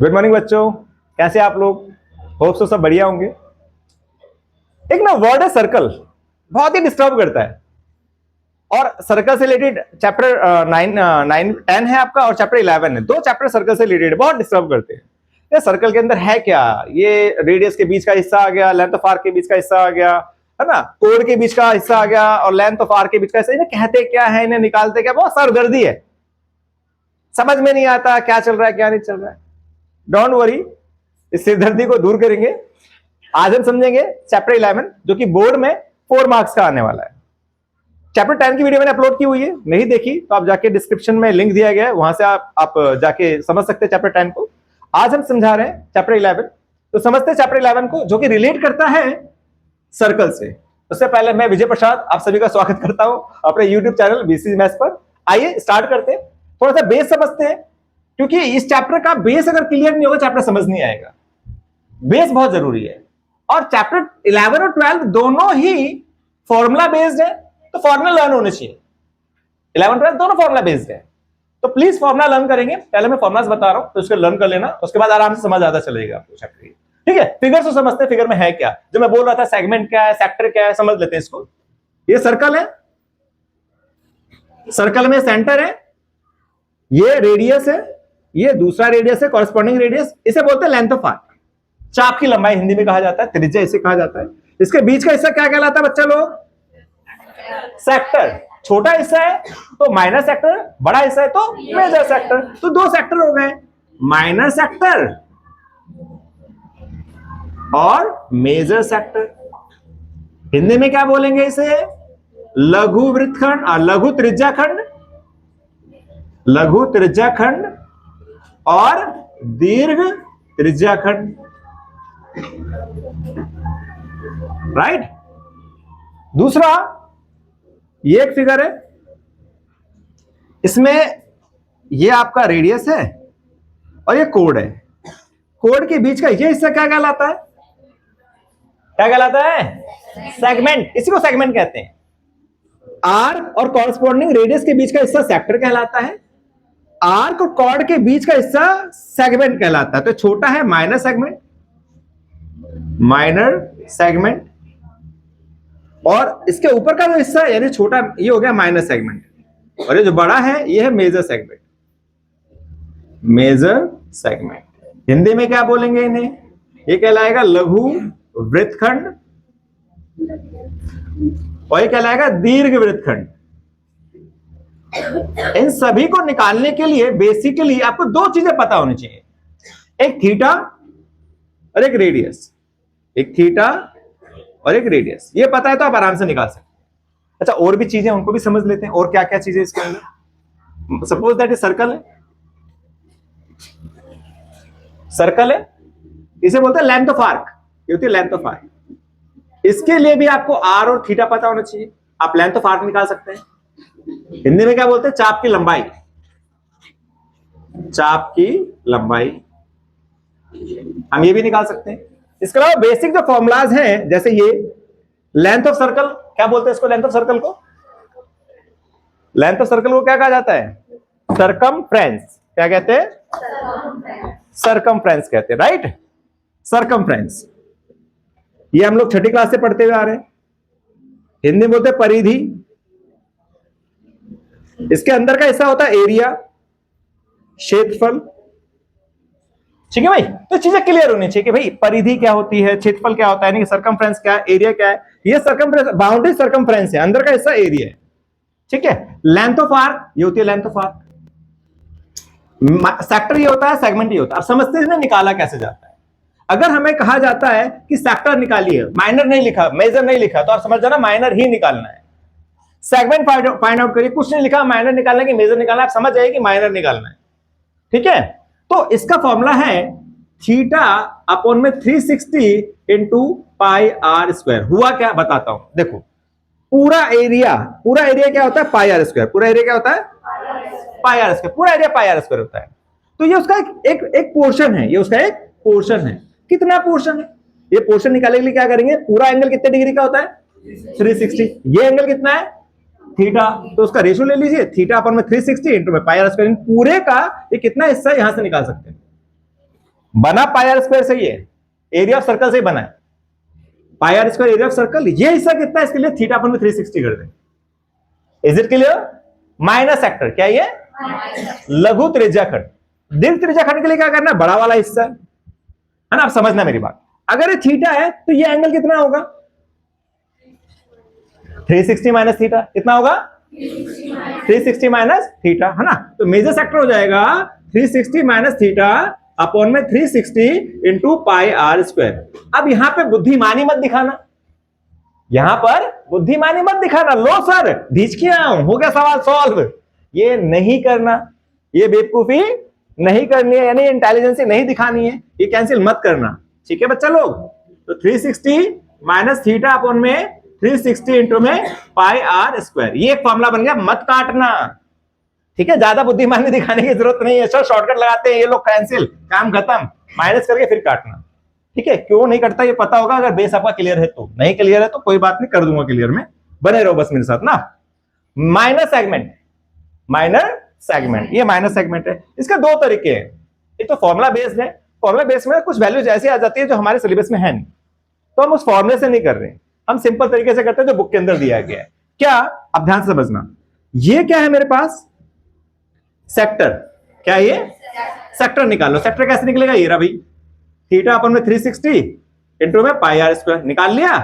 Good morning बच्चों, कैसे आप लोग? होप सो सब बढ़िया होंगे। एक ना वर्ड है सर्कल, बहुत ही डिस्टर्ब करता है। और सर्कल से रिलेटेड चैप्टर 9 10 है आपका और चैप्टर 11 है। दो चैप्टर सर्कल से रिलेटेड बहुत डिस्टर्ब करते हैं। ये सर्कल के अंदर है क्या? ये रेडियस के बीच का हिस्सा आ गया, लेंथ ऑफ आर्क के बीच का हिस्सा आ गया, है ना, कोड के बीच का हिस्सा आ गया और लेंथ ऑफ आर्क के बीच का हिस्सा। इन्हें कहते क्या है, इन्हें निकालते क्या? बहुत सरदर्दी है, समझ में नहीं आता क्या चल रहा है क्या नहीं चल रहा है। डोंट वरी, इस सिरदर्दी को दूर करेंगे। आज हम समझेंगे चैप्टर 11 जो कि बोर्ड में 4 मार्क्स का आने वाला है। चैप्टर 10 की वीडियो मैंने अपलोड की हुई है, नहीं देखी तो आप जाके डिस्क्रिप्शन में लिंक दिया गया है, वहां से आप जाके समझ सकते हैं चैप्टर 10 को। आज हम समझा रहे हैं चैप्टर 11, तो समझते हैं चैप्टर 11 को जो कि रिलेट करता है सर्कल से। उससे पहले मैं विजय प्रसाद आप सभी का स्वागत करता हूं अपने यूट्यूब चैनल बीसी मैथ्स पर। आइए स्टार्ट करते हैं, थोड़ा सा बेस समझते हैं, क्योंकि इस चैप्टर का बेस अगर क्लियर नहीं होगा चैप्टर समझ नहीं आएगा। बेस बहुत जरूरी है। और चैप्टर 11 और 12 दोनों ही फॉर्मूला बेस्ड है, तो फॉर्मूला लर्न होने चाहिए। 11 12 दोनों फॉर्मूला बेस्ड है, तो प्लीज फॉर्मूला लर्न करेंगे। पहले मैं फॉर्मुलास बता रहा हूं तो उसको लर्न कर लेना, उसके बाद आराम से समझ आता चलेगा आपको चैप्टर। ठीक है, फिगर से समझते हैं, फिगर में है क्या। जो मैं बोल रहा था सेगमेंट क्या है, सेक्टर क्या है, समझ लेते हैं इसको। ये सर्कल है, सर्कल में सेंटर है, ये रेडियस है, ये दूसरा रेडियस है, कॉरेस्पॉन्डिंग रेडियस। इसे बोलते हैं लेंथ ऑफ आर्क, चाप की लंबाई हिंदी में कहा जाता है, त्रिज्या इसे कहा जाता है। इसके बीच का हिस्सा क्या कहलाता है बच्चा लोग? सेक्टर। छोटा हिस्सा है तो माइनर सेक्टर, बड़ा हिस्सा है तो मेजर सेक्टर। तो दो सेक्टर हो गए, माइनर सेक्टर और मेजर सेक्टर। हिंदी में क्या बोलेंगे इसे? लघु वृत्तखंड और लघु त्रिज्याखंड, लघु त्रिज्याखंड और दीर्घ त्रिज्याखंड। राइट। दूसरा, ये एक फिगर है, इसमें ये आपका रेडियस है और ये कोड है। कोड के बीच का ये हिस्सा क्या कहलाता है? क्या कहलाता है? सेगमेंट। इसी को सेगमेंट कहते हैं। आर्क और कॉरेस्पॉन्डिंग रेडियस के बीच का हिस्सा सेक्टर कहलाता है, आर्क और कॉर्ड के बीच का हिस्सा सेगमेंट कहलाता है। तो छोटा है माइनर सेगमेंट, माइनर सेगमेंट, और इसके ऊपर का जो हिस्सा यानी छोटा, ये हो गया माइनर सेगमेंट, और ये जो बड़ा है ये है major segment. Major segment Hindi में क्या बोलेंगे इन्हें? ये कहलाएगा लघु वृत्तखंड और ये कहलाएगा दीर्घ वृत्तखंड। इन सभी को निकालने के लिए बेसिकली आपको दो चीजें पता होनी चाहिए, एक थीटा और एक रेडियस। एक थीटा और एक रेडियस, ये पता है तो आप आराम से निकाल सकते हैं। अच्छा, और भी चीजें उनको भी समझ लेते हैं, और क्या क्या चीजें इसके अंदर। सपोज दैट ए सर्कल है, सर्कल है, इसे बोलते हैं लेंथ ऑफ आर्क। ये होती है लेंथ ऑफ आर्क। इसके लिए भी आपको आर और थीटा पता होना चाहिए, आप लेंथ ऑफ आर्क निकाल सकते हैं। हिंदी में क्या बोलते हैं? चाप की लंबाई, चाप की लंबाई हम ये भी निकाल सकते हैं। इसके अलावा बेसिक जो फॉर्मुलाज हैं, जैसे ये लेंथ ऑफ सर्कल, क्या बोलते हैं इसको? लेंथ ऑफ सर्कल को, लेंथ ऑफ सर्कल को क्या कहा जाता है? सरकमफ्रेंस। क्या कहते हैं? सरकमफ्रेंस कहते हैं। Right, circumference. ये हम लोग छठी क्लास से पढ़ते हुए आ रहे हैं। हिंदी में बोलते हैं परिधि। इसके अंदर का हिस्सा होता है एरिया, क्षेत्रफल। ठीक है भाई, तो चीजें क्लियर होनी चाहिए कि भाई परिधि क्या होती है, क्षेत्रफल क्या होता है, सरकमफ्रेंस क्या है, एरिया क्या है। ये सरकमफ्रेंस, बाउंड्री सरकमफ्रेंस है, अंदर का हिस्सा एरिया है। ठीक है। लेंथ ऑफ आर्क, ये होती है लेंथ ऑफ आर्क। सेक्टर ये होता है, सेगमेंट ये होता है। अब समझते हैं निकाला कैसे जाता है। अगर हमें कहा जाता है कि सेक्टर निकालिए, माइनर नहीं लिखा, मेजर नहीं लिखा, तो आप समझ जाना माइनर ही निकालना है। सेगमेंट फाइंड आउट करिए, कुछ नहीं लिखा, माइनर निकालना है कि मेजर निकालना है, आप समझ जाइए कि माइनर निकालना है। ठीक है, तो इसका फॉर्मूला है थीटा अपॉन में 360 इंटू पाई आर स्क्वायर। हुआ क्या बताता हूं, देखो। पूरा एरिया क्या होता है? Pi are square. पूरा एरिया क्या होता है? Pi are square. पूरा एरिया पाई आर स्क्वायर होता है। तो ये उसका एक पोर्शन है, ये उसका एक पोर्शन है। कितना पोर्शन है? ये पोर्शन निकालने के लिए क्या करेंगे? पूरा एंगल कितने डिग्री का होता है? 360। ये एंगल कितना है? थीटा। तो उसका रेशियो ले लीजिए, थीटा अपन में 360 इंटू में पाई आर स्क्वायर। पूरे का ये कितना हिस्सा यहां से निकाल सकते हैं? बना पाई आर स्क्वायर से, ही है एरिया ऑफ सर्कल से ही बना है, pi are square area of circle. ये हिस्सा कितना है, इसके लिए थीटा अपन में 360 कर दें। Is it clear? Minus sector क्या ये? लघु त्रिज्या खंड। दीर्घ त्रिज्या खंड के लिए क्या करना है, बड़ा वाला हिस्सा है ना। आप समझना मेरी बात, अगर ये थीटा है तो ये एंगल कितना होगा, 360 माइनस थीटा। कितना होगा? 360 माइनस थीटा, है ना। तो मेजर सेक्टर हो जाएगा 360 माइनस थीटा अपॉन में 360 इंटू पाई आर स्क्वायर। अब यहां पे बुद्धिमानी मत दिखाना, यहां पर बुद्धिमानी मत दिखाना। लो सर भीज के आऊं, हो गया सवाल सॉल्व। ये नहीं करना, ये बेवकूफी नहीं करनी है, यानी इंटेलिजेंसी नहीं दिखानी है, ये कैंसिल मत करना। ठीक है बच्चा लोग? तो 360 माइनस थीटा अपॉन में 360 इंटू में पाई आर स्क्वायर, ये एक फॉर्मूला बन गया। मत काटना, ठीक है? ज्यादा बुद्धिमानी दिखाने की जरूरत नहीं है। शॉर्टकट लगाते हैं ये लोग, कैंसिल, काम खत्म, माइनस करके फिर काटना। ठीक है? क्यों नहीं करता ये पता होगा, अगर बेस आपका क्लियर है तो। नहीं क्लियर है तो कोई बात नहीं, कर दूंगा क्लियर में, बने रहो बस मेरे साथ ना। माइनर सेगमेंट, माइनर सेगमेंट, ये माइनर सेगमेंट है। इसके दो तरीके हैं, एक तो फॉर्मुला बेस्ड है, फॉर्मुला बेस्ड में कुछ वैल्यूज ऐसी आ जाती है जो हमारे सिलेबस में है नहीं, तो हम उस फॉर्मुले से नहीं कर रहे हैं, हम सिंपल तरीके से करते हैं जो बुक के अंदर दिया गया है। क्या? अब ध्यान से समझना, ये क्या है मेरे पास, सेक्टर। क्या है ये? सेक्टर निकालो। सेक्टर कैसे निकलेगा, ये रहा भाई, थीटा अपन में 360 इंटू में पाई आर स्क्वायर, निकाल लिया।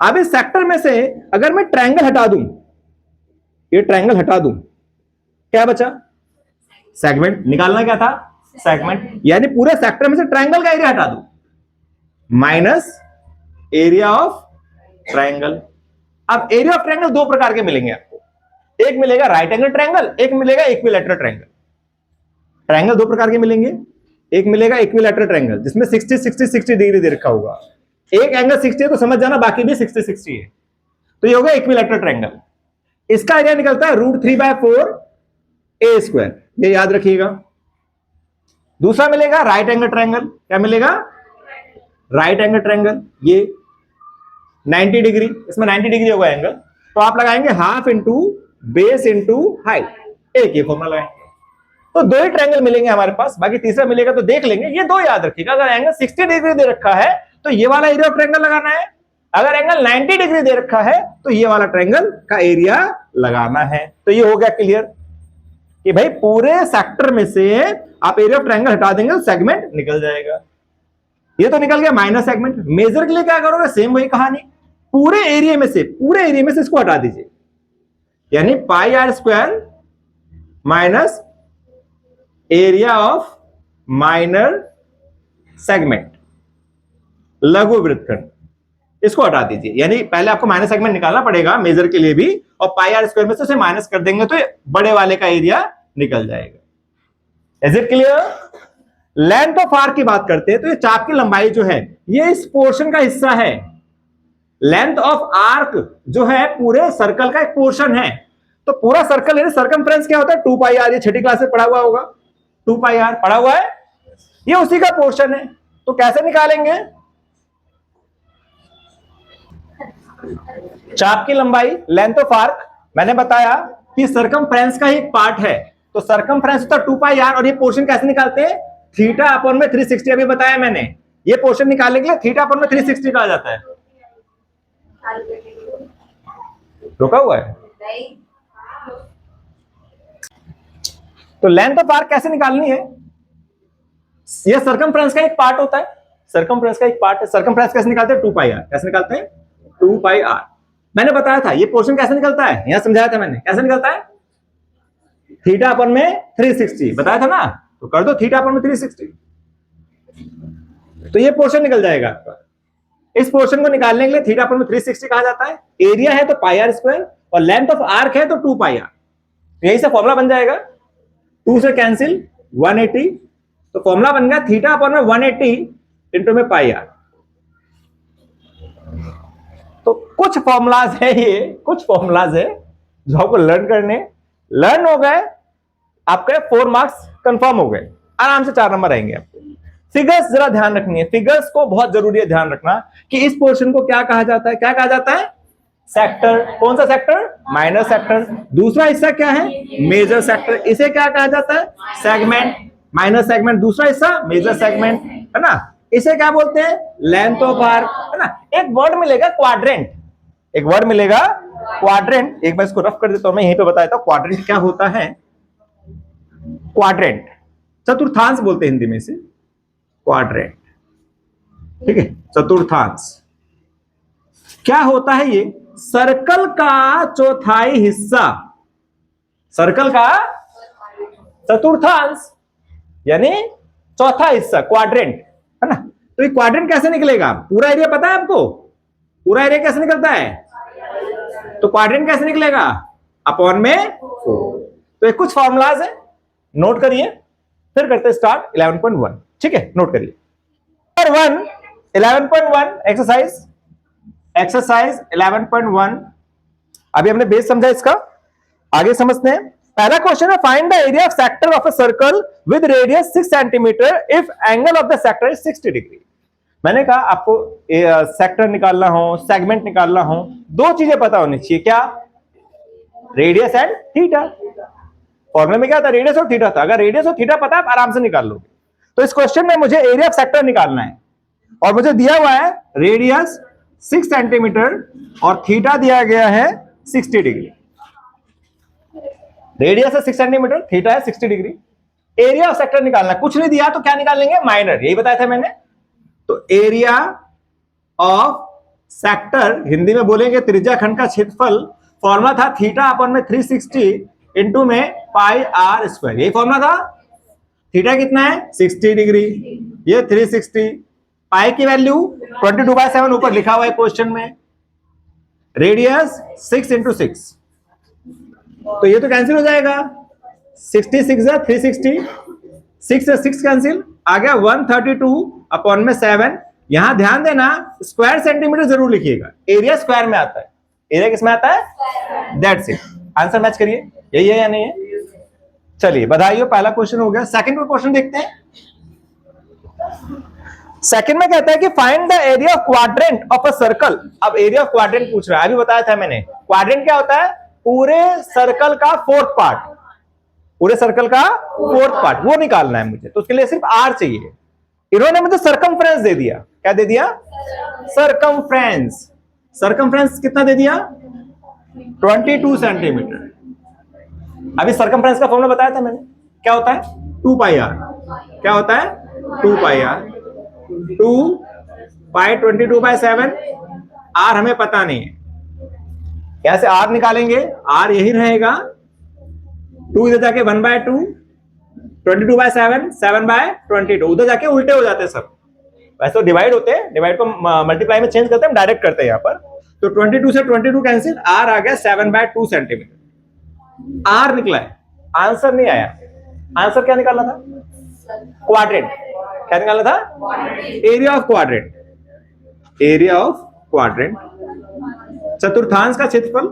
अब इस सेक्टर में से अगर मैं ट्रायंगल हटा दूं, ये ट्रायंगल हटा दूं, क्या बचा? सेगमेंट। निकालना क्या था? सेगमेंट। यानी पूरे सेक्टर में से ट्रायंगल का एरिया हटा दूं, माइनस एरिया ऑफ ट्रायंगल। अब एरिया ऑफ ट्रायंगल दो प्रकार के मिलेंगे आपको, एक मिलेगा राइट एंगल ट्रायंगल, एक मिलेगा इक्विलैटरल ट्रायंगल। ट्रायंगल दो प्रकार के मिलेंगे, एक मिलेगा इक्विलैटरल ट्रायंगल जिसमें 60 60 60 डिग्री दे रखा होगा। एक एंगल 60 है तो समझ जाना बाकी भी 60 60 है, तो ये होगा इक्विलैटरल ट्रायंगल। इसका एरिया निकलता है √3/4 ए स्क्वायर, ये याद रखिएगा। दूसरा मिलेगा राइट एंगल ट्रायंगल। क्या मिलेगा? राइट एंगल ट्रायंगल, ये 90 डिग्री, इसमें 90 डिग्री होगा एंगल, तो आप लगाएंगे half into base into height, एक ये फॉर्मूला लगाएंगे। तो दो ही ट्रायंगल मिलेंगे हमारे पास, बाकी तीसरा मिलेगा तो देख लेंगे। ये दो याद रखिएगा, अगर एंगल 60 डिग्री दे रखा है तो ये वाला एरिया ऑफ ट्रायंगल लगाना है, अगर एंगल 90 डिग्री दे रखा है तो ये वाला ट्रायंगल का एरिया लगाना है। तो ये हो गया क्लियर कि भाई पूरे सेक्टर में से आप एरिया ऑफ ट्रायंगल हटा देंगे तो सेगमेंट निकल जाएगा। ये तो निकल गया माइनर सेगमेंट। मेजर के लिए क्या करोगे? सेम वही कहानी, पूरे एरिया में से इसको हटा दीजिए, यानी pi are square minus area of minor segment, लघु वृत्तखंड, इसको हटा दीजिए। यानी पहले आपको माइनर सेगमेंट निकालना पड़ेगा मेजर के लिए भी, और पाई आर स्क्वायर में से उसे माइनस कर देंगे तो बड़े वाले का एरिया निकल जाएगा। Is it clear? Length of arc की बात करते हैं तो ये चाप की लंबाई जो है ये इस पोर्शन का हिस्सा है। लेंथ ऑफ आर्क जो है पूरे सर्कल का एक पोर्शन है, तो पूरा सर्कल यानी सर्कमफ्रेंस क्या होता है? 2 पाई आर, ये छठी क्लास में पढ़ा हुआ होगा, 2 पाई आर पढ़ा हुआ है, ये उसी का पोर्शन है। तो कैसे निकालेंगे? चाप की लंबाई, लेंथ ऑफ आर्क, मैंने बताया कि सर्कमफ्रेंस का ही एक पार्ट है, तो सर्कमफ्रेंस होता है 2 पाई आर, और ये पोर्शन कैसे निकालते हैं? थीटा अपॉन में 360, अभी बताया मैंने। ये पोर्शन निकालने के लिए थीटा अपॉन में 360 कहा जाता है। रुका हुआ है? तो लेंथ ऑफ आर्क कैसे निकालनी है? ये सर्कमफ्रेंस का एक पार्ट होता है, सर्कमफ्रेंस का एक पार्ट है। सर्कमफ्रेंस कैसे निकालते हैं? 2 पाई आर। कैसे निकालते हैं? 2 पाई आर। मैंने बताया था ये पोर्शन कैसे निकलता है, यहां समझाया था मैंने, कैसे निकलता है? थीटा अपॉन में 360 बताया था ना, तो कर दो थीटा अपॉन में 360, तो ये पोर्शन निकल जाएगा आपका। इस पोर्शन को निकालने के लिए थीटा अपॉन में 360 कहा जाता है। एरिया है तो पाई आर स्क्वायर, और लेंथ ऑफ आर्क है तो 2 पाई आर, यही से फॉर्मूला बन जाएगा। 2 से कैंसिल 180, तो फॉर्मूला बन गया थीटा अपॉन में 180 इंटू में पाई आर। तो कुछ फॉर्मूलाज है, ये कुछ फॉर्मूलाज है जो आपको लर्न हो गए, आपके 4 मार्क्स कंफर्म हो गए, आराम से 4 नंबर आएंगे आपको। फिगर्स जरा ध्यान रखनी है, फिगर्स को बहुत जरूरी है ध्यान रखना कि इस पोर्शन को क्या कहा जाता है? क्या कहा जाता है? सेक्टर। कौन सा सेक्टर? Minor sector. दूसरा हिस्सा क्या है? Major sector. इसे क्या कहा जाता है? सेगमेंट। माइनर सेगमेंट दूसरा हिस्सा मेजर सेगमेंट, है ना। इसे क्या बोलते हैं, लेंथ ऑफ आर्क, है ना। एक वर्ड मिलेगा क्वाड्रेंट, एक वर्ड मिलेगा क्वाड्रेंट। एक बार इसको रफ कर देता हूं, मैं यहीं पे बता देता हूं क्वाड्रेंट क्या होता है। क्वाड्रेंट चतुर्थांश बोलते हैं हिंदी में इसे, क्वाड्रेंट, ठीक है। चतुर्थांश क्या होता है, ये सर्कल का चौथाई हिस्सा, सर्कल का चतुर्थांश यानी चौथा हिस्सा, क्वाड्रेंट, है ना। तो ये क्वाड्रेंट कैसे निकलेगा, पूरा एरिया पता है आपको, पूरा एरिया कैसे निकलता है, तो क्वाड्रेंट कैसे निकलेगा, अपॉन में 4। तो ये कुछ फॉर्मूलाज है, नोट करिए, फिर करते स्टार्ट 11.1, ठीक है, नोट करिए। Number 1 11.1 exercise, exercise 11.1। अभी हमने बेस समझा इसका, आगे समझते हैं। पहला क्वेश्चन है, find the area of sector of a circle with radius 6 centimetre if angle of the sector is 60 degree. मैंने कहा आपको सेक्टर निकालना हो, सेगमेंट निकालना हो, दो चीजें पता होनी चाहिए, क्या, रेडियस एंड थीटा। फॉर्मूले में क्या था, रेडियस और थीटा था। अगर रेडियस और थीटा पता है, आप आराम से निकाल लोगे। तो इस क्वेश्चन में मुझे एरिया ऑफ सेक्टर निकालना है, और मुझे दिया हुआ है रेडियस 6 सेंटीमीटर और थीटा दिया गया है 60 डिग्री। रेडियस है 6 सेंटीमीटर, थीटा है 60 डिग्री। एरिया ऑफ सेक्टर निकालना, कुछ नहीं दिया तो क्या निकाल लेंगे, माइनर, यही बताया था मैंने। तो एरिया ऑफ सेक्टर हिंदी में बोलेंगे त्रिज्या खंड का क्षेत्रफल। फॉर्मूला था थीटा अपॉन में 360 इंटू में पाई आर स्क्वायर, यही फॉर्मूला था। थीटा कितना है 60 डिग्री, ये 360, पाई की वैल्यू 22/7 ऊपर लिखा हुआ है क्वेश्चन में, रेडियस 6 इंटू 6, तो ये तो कैंसिल हो जाएगा, 66 है 360, 6 से 6 कैंसिल, आ गया 132 अपॉन में 7। यहां ध्यान देना स्क्वायर सेंटीमीटर जरूर लिखिएगा, एरिया स्क्वायर में आता है, एरिया किस में आता है, दैट्स इट। आंसर मैच करिए, यही है या नहीं है। चलिए बधाई हो, पहला क्वेश्चन हो गया। सेकंड क्वेश्चन देखते हैं। सेकंड में कहता है कि find the area of quadrant of a circle. अब एरिया ऑफ क्वाड्रेंट पूछ रहा है, अभी बताया था मैंने, क्वाड्रेंट क्या होता है, पूरे सर्कल का फोर्थ पार्ट, पूरे सर्कल का फोर्थ पार्ट, वो निकालना है मुझे। तो उसके लिए सिर्फ आर चाहिए। इन्होंने मुझे सरकमफ्रेंस दे दिया, क्या दे दिया, सरकमफ्रेंस। सरकमफ्रेंस कितना दे दिया, 22 सेंटीमीटर। अभी सरकमफ्रेंस का फॉर्मूला बताया था मैंने, क्या होता है, 2 पाई आर। क्या होता है, 2 पाई आर, 2 पाई 22/7। आर हमें पता नहीं है, यहां से आर निकालेंगे, आर यही रहेगा, 2 इधर जाके 1/2, 22/7, 7/22, उधर जाके उल्टे हो जाते हैं सब। वैसे तो डिवाइड होते हैं, डिवाइड को मल्टीप्लाई में चेंज करते हैं, डायरेक्ट करते हैं यहाँ पर। तो 22 से 22 कैंसिल, आर आ गया 7/2 सेंटीमीटर। आर निकला है, आंसर नहीं आया। आंसर क्या निकालना था, क्वाड्रेंट। क्या निकालना था, area of quadrant, area of quadrant, चतुर्थांश का क्षेत्रफल,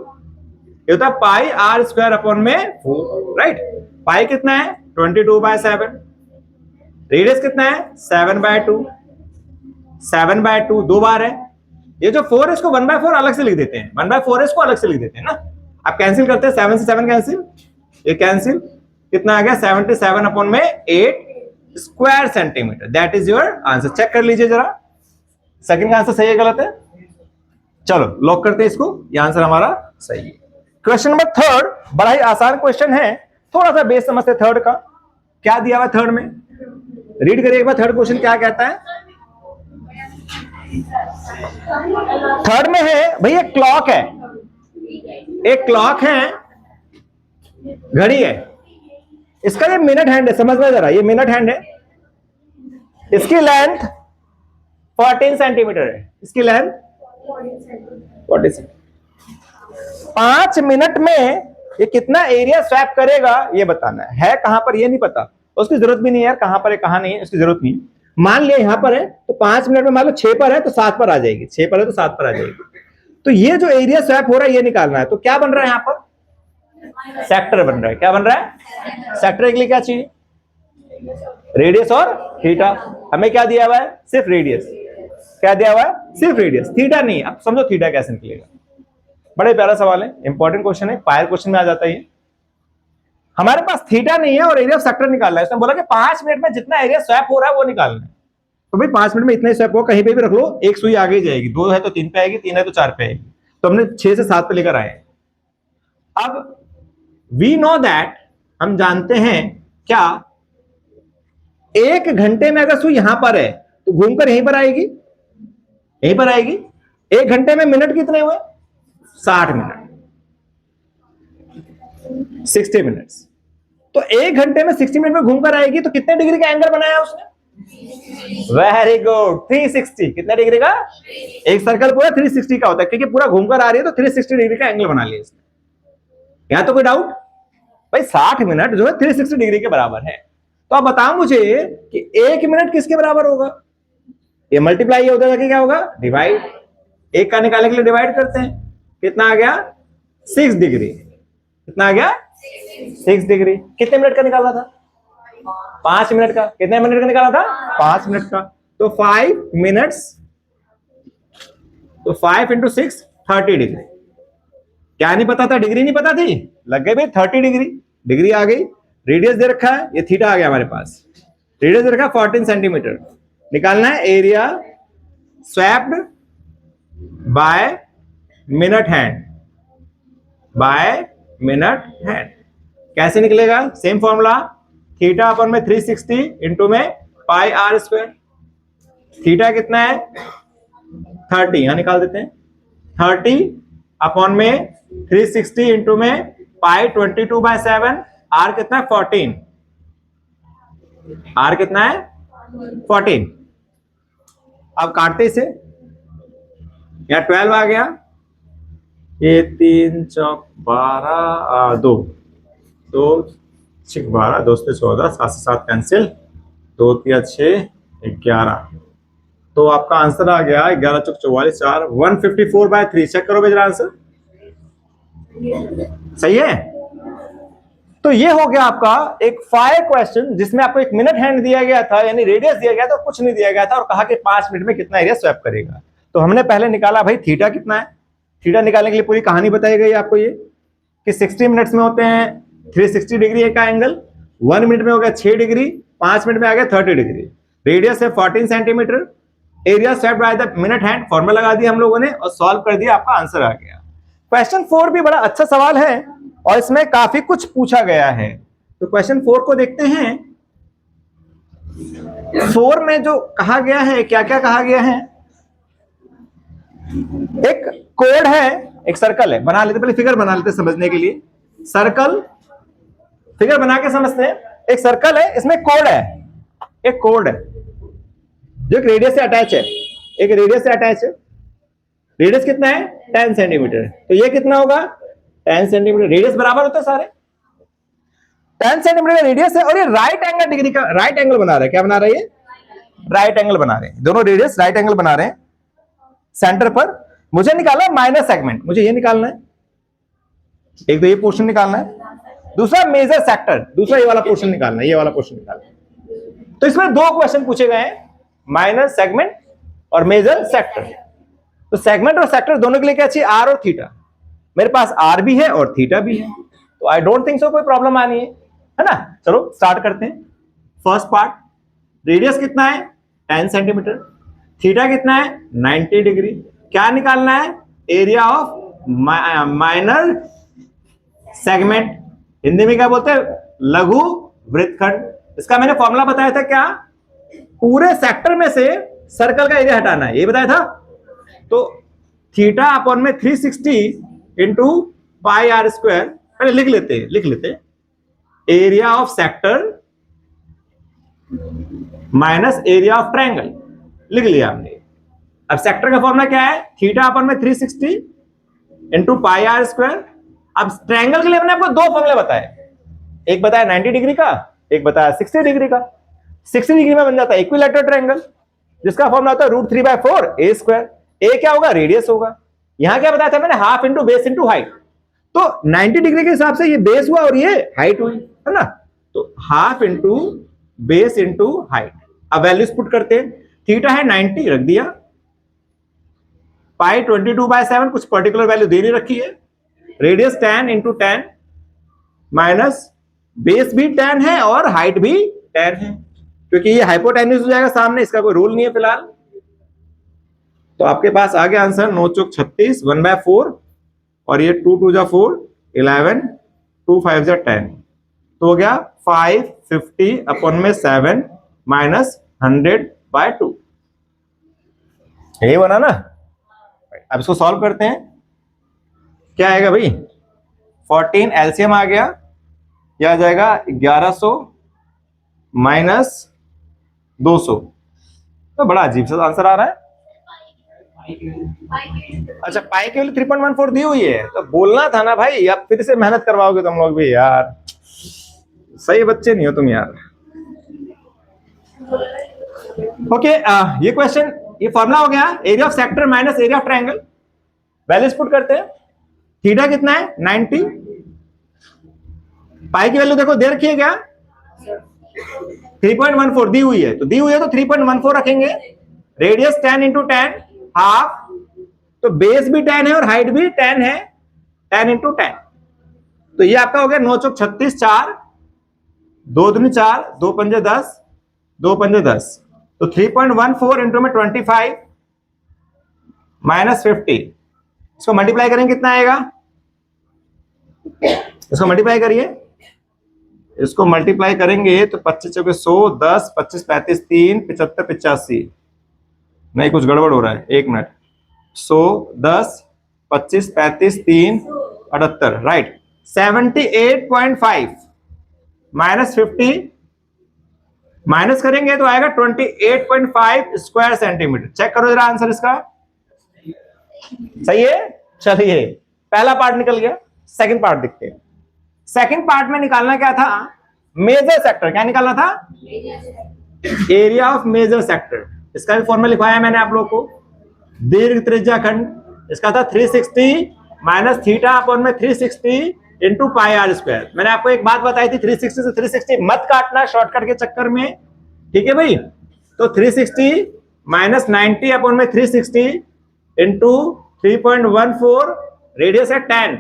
ये होता है पाई आर स्क्वायर अपॉन में 4, राइट। पाई कितना है 22/7, रेडियस कितना है 7/2, 7/2 दो बार है। ये जो 4 है इसको 1/4 अलग से लिख देते हैं, 1/4 इसको अलग से लिख देते हैं ना। आप कैंसिल करते हैं, 7 से 7 कैंसिल, ये कैंसिल, कितना आ गया 77 अपॉन में 8 square centimetre. That is your answer. Check कर लीजिए जरा, सेकंड का आंसर सही है गलत है। चलो लॉक करते हैं इसको, ये आंसर हमारा सही है। क्वेश्चन नंबर थर्ड, बड़ा ही आसान क्वेश्चन है, थोड़ा सा बेस समझते थर्ड का। क्या दिया हुआ थर्ड में, रीड करिए एक बार, थर्ड क्वेश्चन क्या कहता है। थर्ड में है भैया क्लॉक है, एक क्लॉक है, घड़ी है, इसका ये मिनट हैंड है, समझना जरा, ये मिनट हैंड है, इसकी लेंथ 14 सेंटीमीटर है, इसकी लेंथ 40 सेंटीमीटर। 5 मिनट में ये कितना एरिया स्वैप करेगा ये बताना है कहां पर ये नहीं पता, उसकी जरूरत भी नहीं है यार, कहां पर है कहां नहीं है उसकी जरूरत नहीं। मान लिया यहां पर है तो 5 मिनट में मान लो 6 पर है तो 7 पर आ जाएगी, 6 पर है तो 7 पर आ जाएगी। तो ये जो एरिया स्वैप हो रहा है ये निकालना है। तो क्या बन रहा है यहां पर, सेक्टर बन रहा है। क्या बन रहा है, सेक्टर के लिए क्या चाहिए, रेडियस और थीटा। हमें क्या दिया हुआ है, सिर्फ रेडियस। क्या दिया हुआ है, सिर्फ रेडियस, थीटा नहीं। अब समझो थीटा कैसे निकलेगा, बड़े प्यारा सवाल है, इंपॉर्टेंट क्वेश्चन है, फायर क्वेश्चन में आ जाता है ये। हमारे पास थीटा नहीं है और एरिया ऑफ सेक्टर निकालना है। उसने बोला कि 5 मिनट में जितना एरिया स्वैप हो रहा है वो निकालना है। तो भाई 5 मिनट में इतना ही स्वैप हो, कहीं पे भी रख लो, एक सुई आगे जाएगी, 2 है तो 3 पे आएगी, 3 है तो 4 पे आएगी। तो हमने 6 से 7 पे लेकर आए। अब वी नो दैट, हम जानते हैं क्या, 1 घंटे में अगर सुई यहां पर है तो घूमकर यहीं पर आएगी, यहीं पर आएगी। 1 घंटे में मिनट कितने हुए? 60 मिनट, 60 मिनट्स। तो 1 घंटे में 60 मिनट में घूमकर आएगी, तो कितने डिग्री का एंगल बनाया उसने? Very good, 360। कितने डिग्री का? एक सर्कल पूरा 360 का होता है, क्योंकि पूरा घूमकर आ रही है तो 360 डिग्री का एंगल बना लिया इसने। यहां तो कोई डाउट? भाई 60 मिनट जो है 360 डिग्री के बराबर है। तो आप बताओ मुझे कि 1 मिनट किसके बराबर होगा? ये मल्टीप्लाई होता है, क्या होगा? डिवाइड। एक का निकालने के लिए डिवाइड करते हैं। कितना आ गया? 6 डिग्री। कितना आ गया? 6 डिग्री। कितने मिनट का निकाला था? 5 मिनट का। कितने मिनट का निकाला था? 5 मिनट का। तो 5 मिनट्स, तो 5 इंटू 6 30 डिग्री। क्या नहीं पता था? डिग्री नहीं पता थी, लग गई भाई 30 डिग्री। डिग्री आ गई। रेडियस दे रखा है, ये थीटा आ गया हमारे पास। रेडियस दे रखा है 14 सेंटीमीटर। निकालना है area swapped by minute hand, by minute hand. कैसे निकलेगा? सेम फॉर्मूला, थीटा अपन में 360 इंटू में पाई आर स्क्वायर। थीटा कितना है? 30, यहां निकाल देते हैं। 30 अपॉन में 360 इंटू में पाई 22/7। आर कितना है? 14। आर कितना है? 14। अब काटते इसे, यहां 12 आ गया। ये 3 चौक 12, 2 2 6 12, 2 से 14, 7 से 7 कैंसिल, 2 3 6 11। तो आपका आंसर आ गया 11 चौक 44, 4 154/3। चेक करो मेरा आंसर सही है। तो ये हो गया आपका एक फायर क्वेश्चन, जिसमें आपको एक मिनट हैंड दिया गया था, यानी रेडियस दिया गया था, कुछ नहीं दिया गया था, और कहा कि 5 मिनट में कितना एरिया स्वैप करेगा। तो हमने पहले निकाला भाई थीटा कितना है। थीटा निकालने के लिए पूरी कहानी बताई गई आपको, ये कि 60 मिनट्स में होते हैं 360 डिग्री का एंगल, 1 मिनट में हो गया 6 डिग्री, 5 मिनट में आ गया 30 डिग्री। रेडियस है 14 centimetre, area swapped by the minute hand. Formula लगा दिया हम लोगों ने और सॉल्व कर दिया, आपका आंसर आ गया। क्वेश्चन 4 भी बड़ा अच्छा सवाल है और इसमें काफी कुछ पूछा गया है। तो क्वेश्चन 4 को देखते हैं। 4 में जो कहा गया है, क्या क्या कहा गया है? एक कोड है, एक सर्कल है। बना लेते, पहले फिगर बना लेते समझने के लिए। सर्कल, फिगर बना के समझते हैं। एक सर्कल है, इसमें कोड है, एक कोड है जो एक रेडियस से अटैच है, एक रेडियस से अटैच है। रेडियस कितना है? 10 सेंटीमीटर। तो ये कितना होगा? 10 सेंटीमीटर। रेडियस बराबर होता है सारे, 10 सेंटीमीटर रेडियस है, और ये राइट एंगल डिग्री का राइट एंगल बना रहा है। क्या बना रहा है? ये राइट एंगल बना रहे हैं, दोनों रेडियस राइट एंगल बना रहे हैं। सेंटर पर मुझे निकालना है माइनर सेगमेंट, मुझे ये निकालना है। एक तो ये पोर्शन निकालना है, दूसरा मेजर सेक्टर, दूसरा ये वाला पोर्शन निकालना है, ये वाला पोर्शन निकालना है। तो इसमें 2 क्वेश्चन पूछे गए हैं, माइनर सेगमेंट और मेजर सेक्टर। तो सेगमेंट और सेक्टर दोनों के लिए क्या चाहिए? आर और थीटा। मेरे पास आर भी है और थीटा भी है, तो आई डोंट थिंक सो कोई प्रॉब्लम आनी है ना। चलो स्टार्ट करते हैं। फर्स्ट पार्ट, रेडियस कितना है? 10 सेंटीमीटर। थीटा कितना है? 90 डिग्री। क्या निकालना है? Area of minor segment. Hindi में क्या बोलते हैं? लघु वृत्तखंड। इसका मैंने फॉर्मूला बताया था, क्या? पूरे सेक्टर में से सर्कल का एरिया हटाना है, ये बताया था। तो थीटा अपॉन में 360 इंटू पाई आर स्क्वायर। पहले लिख लेते area of sector minus area of triangle. लिख लिया हमने। अब सेक्टर का फॉर्मूला क्या है? थीटा अपॉन में 360 इंटू पाई आर स्क्वायर। अब ट्रायंगल के लिए हमने आपको 2 फॉर्मूले बताए, एक बताया 90 डिग्री का, एक बताया 60 डिग्री का। 60 डिग्री में बन जाता है इक्विलैटरल ट्रायंगल, जिसका फॉर्मूला होता है √3/4 ए स्क्वायर। ए क्या होगा? रेडियस होगा। यहां क्या बताया था मैंने? Half into base into height. तो 90 डिग्री के हिसाब से ये बेस हुआ और ये हाइट हुई, है ना। तो half into base into height. अब वैल्यूज पुट करते हैं। थीटा है 90, रख दिया। पाई 22/7, कुछ पर्टिकुलर वैल्यू दे नहीं रखी है। रेडियस 10 इंटू 10 माइनस बेस भी 10 है और हाइट भी 10 है, क्योंकि ये हाइपोटेन्यूज हो जाएगा सामने, इसका कोई रूल नहीं है फिलहाल। तो आपके पास आ गया आंसर 9 चौक 36, 1/4, और ये 2 2 जा 4, 11, 2 5 जा 10, तो हो गया 550 अपॉन में 7 माइनस 100/2। यही बना ना। अब इसको सॉल्व करते हैं। क्या आएगा भाई, 14 एलसीएम आ गया, यह आ जाएगा 1100 माइनस 200। तो बड़ा अजीब सा आंसर आ रहा है। अच्छा, पाई की वैल्यू 3.14 दी हुई है, तो बोलना था ना भाई, अब फिर से मेहनत करवाओगे तुम लोग भी यार, सही बच्चे नहीं हो तुम यार। ओके, ये क्वेश्चन, ये फॉर्मूला हो गया, area of sector minus area of triangle. Values put करते हैं। थीटा कितना है 90, पाई की वैल्यू देखो दे रखी है क्या 3.14 दी हुई है, तो दी हुई है तो 3.14 रखेंगे। रेडियस 10 इंटू 10 हाफ, तो बेस भी 10 है और हाइट भी 10 है, 10 इंटू 10, तो ये आपका हो गया 9 चौक 36, 4 2 दूनी 4, 2 पंजे 10, 2 पंजे 10, तो 3.14 इंटू में 25 माइनस 50, इसको मल्टीप्लाई करेंगे कितना आएगा, इसको मल्टीप्लाई करिए, इसको मल्टीप्लाई करेंगे तो 25 चौके 100, 10, 25 35 3, 75 85, नहीं कुछ गड़बड़ हो रहा है, एक मिनट, 100, 10, 25 35 3, 78, राइट, 78.5 माइनस 50, माइनस करेंगे तो आएगा 28.5 स्क्वायर सेंटीमीटर। चेक करो जरा आंसर इसका, सही है। चलिए, पहला पार्ट निकल गया, सेकंड पार्ट देखते हैं। सेकंड पार्ट में निकालना क्या था, मेजर सेक्टर। क्या निकालना था, एरिया ऑफ मेजर सेक्टर। इसका भी फॉर्मूला लिखवाया मैंने आप लोगों को, दीर्घ त्रिज्या खंड, इसका था 360 माइनस थीटा अपॉन में 360 इंटू पाई आर स्क्वायर। मैंने आपको एक बात बताई थी, 360 से 360 मत काटना शॉर्टकट के चक्कर में, ठीक है भाई। तो 360 माइनस 90 अपॉन में 360 इंटू 3.14, रेडियस है 10,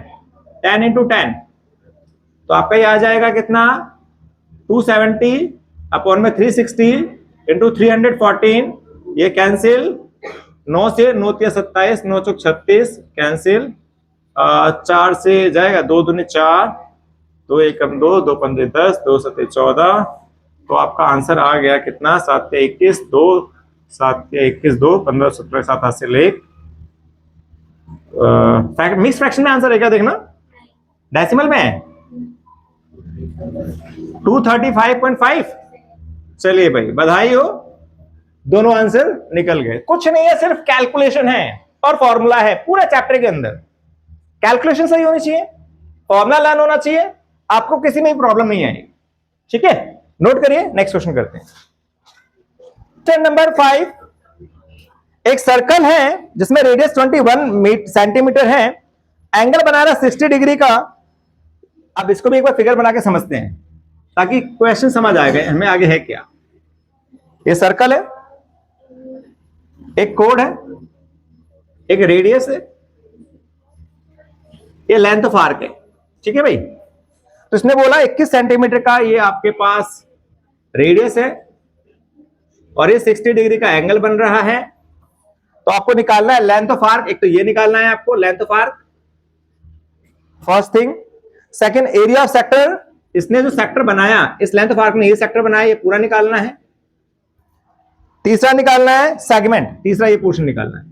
10 इंटू 10, तो आपका ये आ जाएगा कितना 270 अपॉन में 360 इंटू 314, ये कैंसिल, 9 से 9 3 27, 9 चौक 36 कैंसिल, 4 से जाएगा 2 दूनी 4, 2 एकम 2, 2 पंजे 10, 2 सत्ते 14, तो आपका आंसर आ गया कितना 7 21, 2 7 21 2, 15 17 7 हासिल 1। मिक्स फ्रैक्शन में आंसर है क्या देखना, डेसिमल में है 235.5। चलिए भाई, बधाई हो, दोनों आंसर निकल गए। कुछ नहीं है, सिर्फ कैलकुलेशन है और फॉर्मूला है पूरा चैप्टर के अंदर। कैलकुलेशन सही होनी चाहिए, फॉर्मूला लर्न होना चाहिए, आपको किसी में प्रॉब्लम नहीं आएगी, ठीक है। नोट करिए, नेक्स्ट क्वेश्चन करते हैं। क्वेश्चन नंबर 5, एक सर्कल है जिसमें रेडियस 21 सेंटीमीटर है, एंगल बना रहा 60 डिग्री का। अब इसको भी एक बार फिगर बना के समझते हैं ताकि क्वेश्चन समझ आएगा हमें आगे है क्या। ये सर्कल है, एक कोड है, एक रेडियस है, ये लेंथ ऑफ आर्क है, ठीक है भाई। तो इसने बोला 21 सेंटीमीटर का ये आपके पास रेडियस है और ये 60 डिग्री का एंगल बन रहा है, तो आपको निकालना है लेंथ ऑफ आर्क। एक तो ये निकालना है आपको length of arc, first thing. Second, area of sector, इसने जो सेक्टर बनाया, इस लेंथ ऑफ आर्क ने ये सेक्टर बनाया, ये पूरा निकालना है। तीसरा निकालना है सेगमेंट, तीसरा ये पोर्शन निकालना है।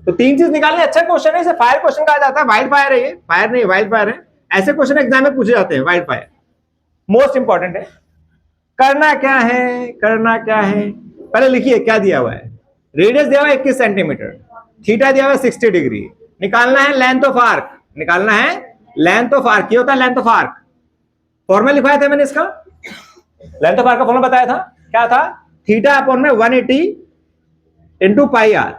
तो 3 चीज निकालनी है। अच्छा क्वेश्चन है, इसे फायर क्वेश्चन कहा जाता है। वाइल्ड फायर है ये, फायर नहीं वाइल्ड फायर है। ऐसे क्वेश्चन एग्जाम में पूछे जाते हैं, वाइल्ड फायर मोस्ट इंपॉर्टेंट है। करना क्या है, करना क्या है, पहले लिखिए क्या दिया हुआ है। रेडियस दिया हुआ है 21 सेंटीमीटर, थीटा दिया हुआ है 60 डिग्री, निकालना है लेंथ ऑफ आर्क, निकालना है लेंथ ऑफ आर्क। ये होता है लेंथ ऑफ आर्क, फॉर्मूला लिखवाया था मैंने इसका, लेंथ ऑफ आर्क का फॉर्मूला बताया था, क्या था, थीटा अपॉन में 180 इंटू पाई आर।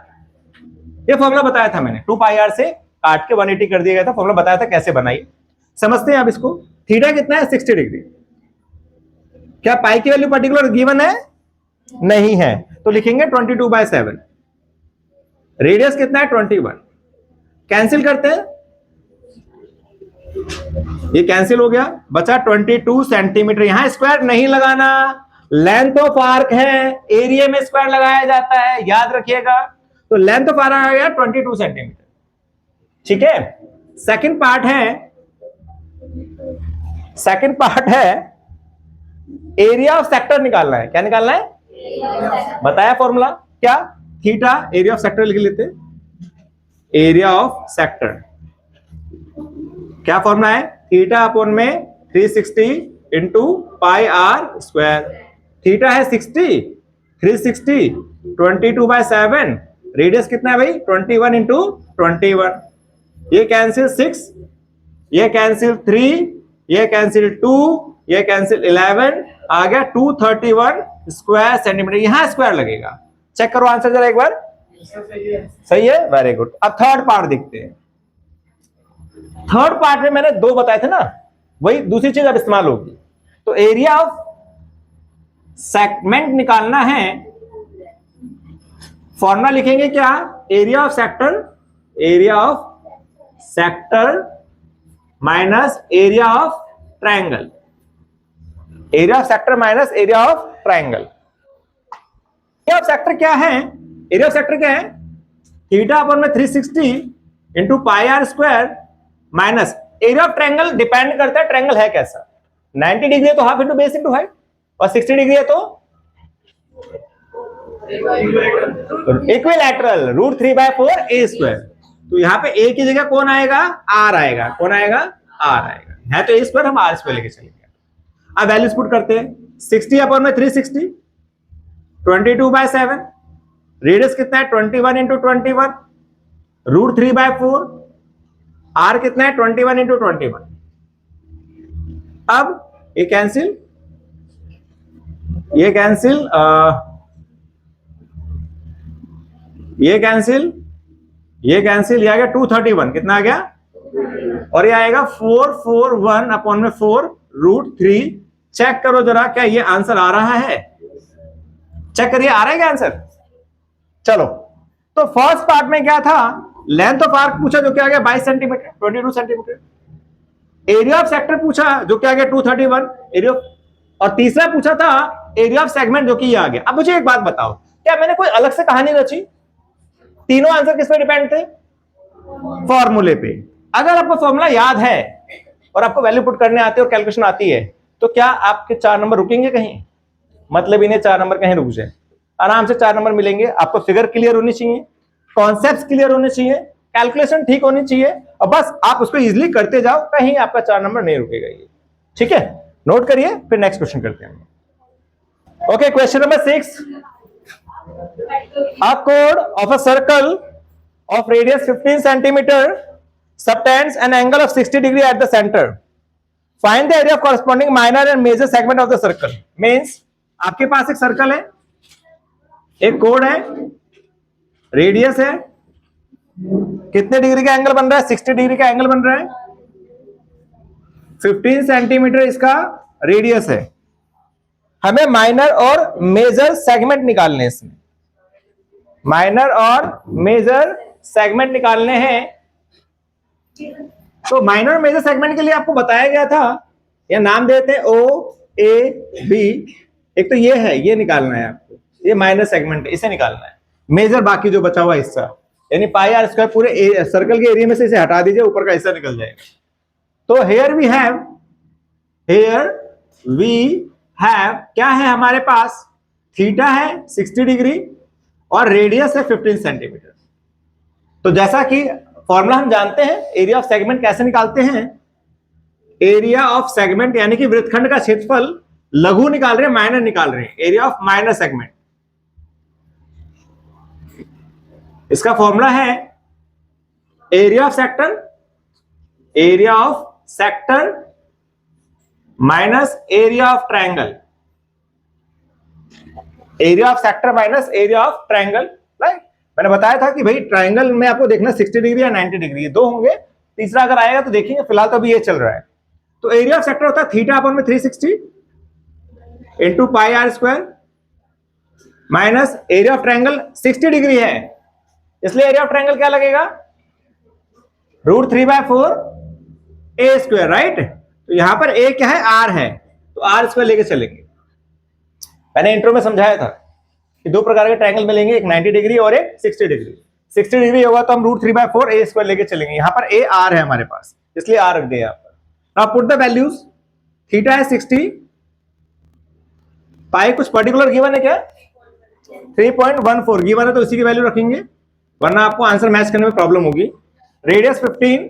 ये फॉर्मूला बताया था मैंने, 2 पाई आर से काट के 180 कर दिया गया था, फॉर्मूला बताया था कैसे बनाई। समझते हैं आप इसको। थीटा कितना है 60 डिग्री। क्या पाई की वैल्यू पर्टिकुलर गिवन है, नहीं है, तो लिखेंगे 22/7। रेडियस कितना है 21, कैंसिल करते हैं, ये कैंसिल हो गया, बचा 22 सेंटीमीटर। यहां स्क्वायर नहीं लगाना, लेंथ ऑफ आर्क है, एरिया में स्क्वायर लगाया जाता है, याद रखिएगा। तो लेंथ ऑफ आर्क आ गया 22 सेंटीमीटर। ठीक है, सेकंड पार्ट है एरिया ऑफ सेक्टर निकालना है। क्या निकालना है? बताया फॉर्मूला क्या? थीटा, एरिया ऑफ सेक्टर लिख लेते। एरिया ऑफ सेक्टर क्या फॉर्मूला है? थीटा अपॉन में 360 into pi are square. Theta है 60, 360 22/7, रेडियस कितना है भाई? 21 इंटू 21। ये कैंसिल 6, ये कैंसिल 3, ये कैंसिल 2, ये कैंसिल 11, आ गया 231 स्क्वायर सेंटीमीटर। यहां स्क्वायर लगेगा। चेक करो आंसर जरा एक बार। सही है, वेरी गुड। अब थर्ड पार्ट देखते हैं। थर्ड पार्ट में मैंने 2 बताए थे ना, वही दूसरी चीज अब इस्तेमाल होगी। तो एरिया ऑफ सेगमेंट निकालना है, फॉर्मूला लिखेंगे क्या? Area of sector minus area of triangle. Area of sector minus area of triangle. Area of sector क्या है? एरिया ऑफ सेक्टर क्या है? थीटा अपॉन में 360 into pi are square minus area of triangle. Depend करता है triangle है कैसा। 90 degree है तो half into base into height, और 60 डिग्री है तो इक्विलैटरल, √3/4 a स्क्वायर। तो यहां पे a की जगह कौन आएगा? r आएगा। कौन आएगा? r आएगा। है तो a स्क्वायर, हम r स्क्वायर लेके चलेंगे। अब वैल्यूज पुट करते हैं। 60 अपॉन में 360, 22/7, रेडियस कितना है? 21 इंटू 21, √3/4, r कितना है? 21 इंटू 21। अब ये कैंसिल, ये कैंसिल, ये कैंसिल, ये कैंसिल, ये आ गया 231। कितना आ गया? और ये आएगा 441 अपॉन में 4√3। चेक करो जरा, क्या ये आंसर आ रहा है? चेक करिए, आ रहा है क्या आंसर? चलो, तो फर्स्ट पार्ट में क्या था? लेंथ ऑफ आर्क पूछा जो क्या आ गया 22 centimetre, 22 centimetre. Area of sector पूछा जो क्या आ गया 231 एरिया। और तीसरा पूछा था एरिया ऑफ सेगमेंट जो कि ये आ गया। अब मुझे एक बात बताओ, क्या मैंने कोई अलग से कहानी रची? तीनों आंसर किस पे डिपेंड थे? फॉर्मूले पे। अगर आपको फॉर्मूला याद है और आपको वैल्यू पुट करने आते और कैलकुलेशन आती है, तो क्या आपके 4 नंबर रुकेंगे कहीं? मतलब इन्हें 4 नंबर कहीं रुक जाए, आराम से 4 नंबर मिलेंगे। आपको फिगर क्लियर होनी चाहिए, कॉन्सेप्ट्स क्लियर होने चाहिए, कैलकुलेशन ठीक होनी चाहिए, और बस आप उसको इजीली करते जाओ, कहीं आपका 4 नंबर नहीं रुकेगा ये। ठीक है, नोट करिए, फिर नेक्स्ट क्वेश्चन करते हैं। Okay, question number 6। A chord of a circle of radius 15 centimeter subtends an angle of 60 degree at the center. Find the area of corresponding minor and major segment of the circle. Means आपके पास एक circle है, एक code है, radius है, कितने degree का angle बन रहा है? 60 डिग्री का एंगल बन रहा है। 15 सेंटीमीटर इसका रेडियस है। हमें माइनर और मेजर सेगमेंट निकालने हैं इसमें। माइनर और मेजर सेगमेंट निकालने हैं। तो माइनर और मेजर सेगमेंट के लिए आपको बताया गया था, या नाम देते हैं O A B। एक तो ये है, ये निकालना है आपको, ये माइनर सेगमेंट है, इसे निकालना है। मेजर बाकी जो बचा हुआ हिस्सा, यानी पाई आर स्क्वायर पूरे सर्कल के एरिया में से इसे हटा दीजिए, ऊपर का हिस्सा निकल जाएगा। तो हेयर वी हैव क्या है हमारे पास? थीटा है 60 डिग्री और रेडियस है 15 सेंटीमीटर। तो जैसा कि फॉर्मूला हम जानते हैं, एरिया ऑफ सेगमेंट कैसे निकालते हैं? एरिया ऑफ सेगमेंट यानी कि वृत्तखंड का क्षेत्रफल, लघु निकाल रहे हैं, माइनर निकाल रहे हैं, एरिया ऑफ माइनर सेगमेंट। इसका फॉर्मूला है area of sector minus area of triangle. Area of sector minus area of triangle, right. मैंने बताया था कि भाई ट्रायंगल में आपको देखना 60 डिग्री या 90 डिग्री, ये 2 होंगे, तीसरा अगर आएगा तो देखेंगे, फिलहाल तो अभी ये चल रहा है। तो एरिया ऑफ सेक्टर होता है थीटा अपॉन में 360 into pi are square minus area of triangle 60 degree है, इसलिए एरिया ऑफ ट्रायंगल क्या लगेगा? √3/4 ए स्क्वायर, राइट। तो यहां पर ए क्या है, आर है, तो आर स्क्वायर लेके चलेंगे। मैंने इंट्रो में समझाया था कि दो प्रकार के ट्रायंगल मिलेंगे, एक 90 डिग्री और एक 60 डिग्री। 60 डिग्री होगा तो हम √3/4 ए स्क्वायर लेके चलेंगे। यहां पर ए आर है हमारे पास, इसलिए आर रख दिया यहां पर। Now put the values. Theta है 60, पाई कुछ पर्टिकुलर गिवन है क्या, 3.14 गिवन है, तो इसी की वैल्यू रखेंगे, वरना आपको आंसर मैच करने में प्रॉब्लम होगी। रेडियस 15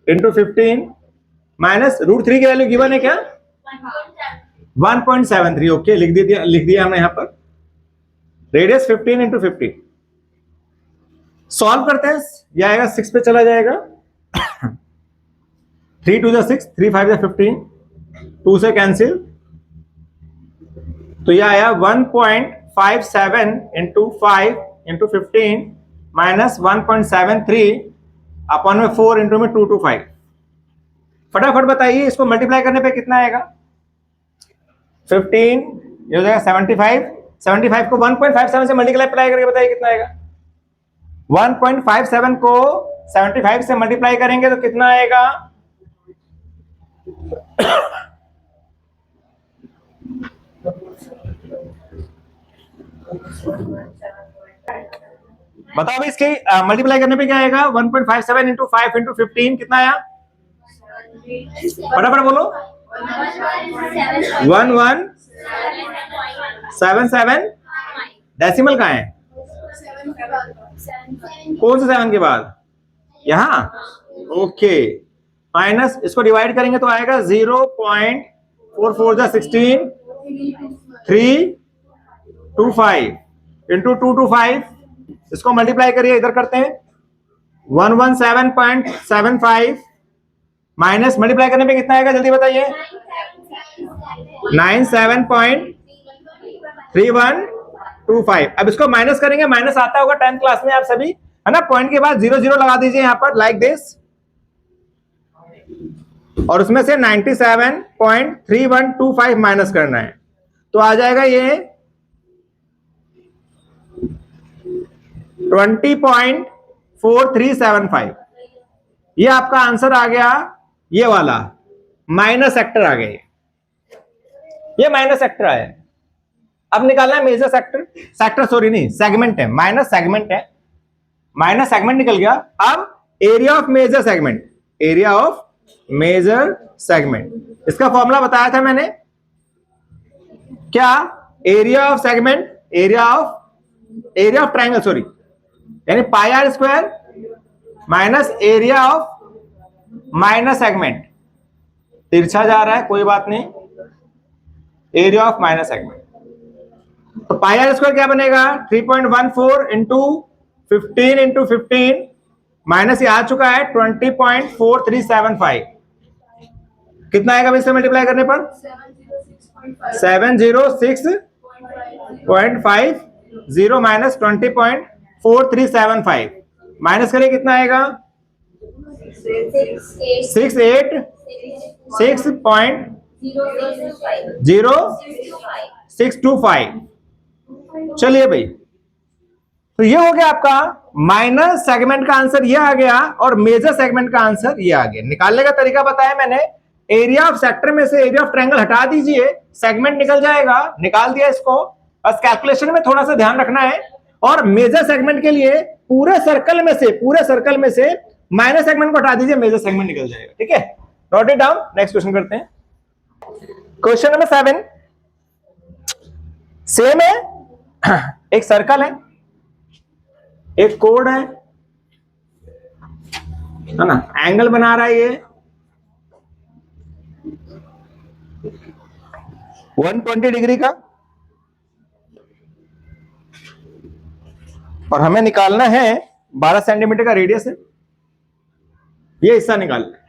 इंटू 15 माइनस √3 की वैल्यू गिवन है क्या, 1.73। ओके, लिख दिया हमने यहां पर। रेडियस 15 इंटू 15 सॉल्व करते हैं, यह आएगा 6 पे चला जाएगा। 3 2 6, 3 5 15, 2 से कैंसिल, तो यह आया 1.57 इंटू 5 इंटू 15 माइनस 1.73 अपॉन में 4 इंटू में 2 to 5। फटाफट बताइए इसको मल्टीप्लाई करने पे कितना आएगा। 15 ये हो जाएगा 75, 75 को 1.57 से मल्टीप्लाई करके बताइए कितना आएगा। 1.57 को 75 से मल्टीप्लाई करेंगे तो कितना आएगा, बताओ भाई, इसके मल्टीप्लाई करने पे क्या आएगा। 1.57 इंटू 5 इंटू 15 कितना आया, फटाफट बोलो। 1177। डेसिमल कहाँ है, कौन से 7 के बाद, यहां। ओके, माइनस इसको डिवाइड करेंगे तो आएगा 0.44 जा 16, 325 इंटू 225। इसको मल्टीप्लाई करिए, इधर करते हैं 117.75 माइनस मल्टीप्लाई करने पे कितना आएगा, जल्दी बताइए। 97.3125। अब इसको माइनस करेंगे, माइनस आता होगा 10th क्लास में आप सभी, है ना। पॉइंट के बाद 0 0 लगा दीजिए यहां पर, लाइक दिस, और उसमें से 97.3125 माइनस करना है, तो आ जाएगा ये 20.4375। ये आपका आंसर आ गया, ये वाला माइनस सेक्टर आ गया, ये माइनस सेक्टर आया। अब निकालना है मेजर सेक्टर, सॉरी नहीं, सेगमेंट है, माइनस सेगमेंट है, माइनस सेगमेंट निकल गया। अब area of major segment, area of major segment, इसका फॉर्मूला बताया था मैंने क्या, area of segment, area of triangle, sorry, यानी pi are square minus area of minus segment. तिरछा जा रहा है, कोई बात नहीं, एरिया ऑफ माइनस सेगमेंट। तो पाई आर स्क्वायर क्या बनेगा, 3.14 इंटू 15 इंटू 15 माइनस ये आ चुका है 20.4375। कितना आएगा इससे मल्टीप्लाई करने पर, 706.50 माइनस 20.4375 माइनस करिए, कितना आएगा 686.0625। चलिए भाई, तो ये हो गया आपका माइनस सेगमेंट का आंसर, ये आ गया, और मेजर सेगमेंट का आंसर ये आ गया। निकालने का तरीका बताया मैंने, एरिया ऑफ सेक्टर में से एरिया ऑफ ट्रायंगल हटा दीजिए, सेगमेंट निकल जाएगा, निकाल दिया इसको। बस कैलकुलेशन में थोड़ा सा ध्यान रखना है, और मेजर सेगमेंट के लिए पूरे सर्कल में से माइनस सेगमेंट को हटा दीजिए, मेजर सेगमेंट निकल जाएगा, ठीक है। Note it down, next question करते हैं। क्वेश्चन नंबर 7 सेम है, एक सर्कल है, एक कोड है ना, एंगल बना रहा है ये 120 डिग्री का, और हमें निकालना है 12 सेंटीमीटर का रेडियस है, ये हिस्सा निकालना है,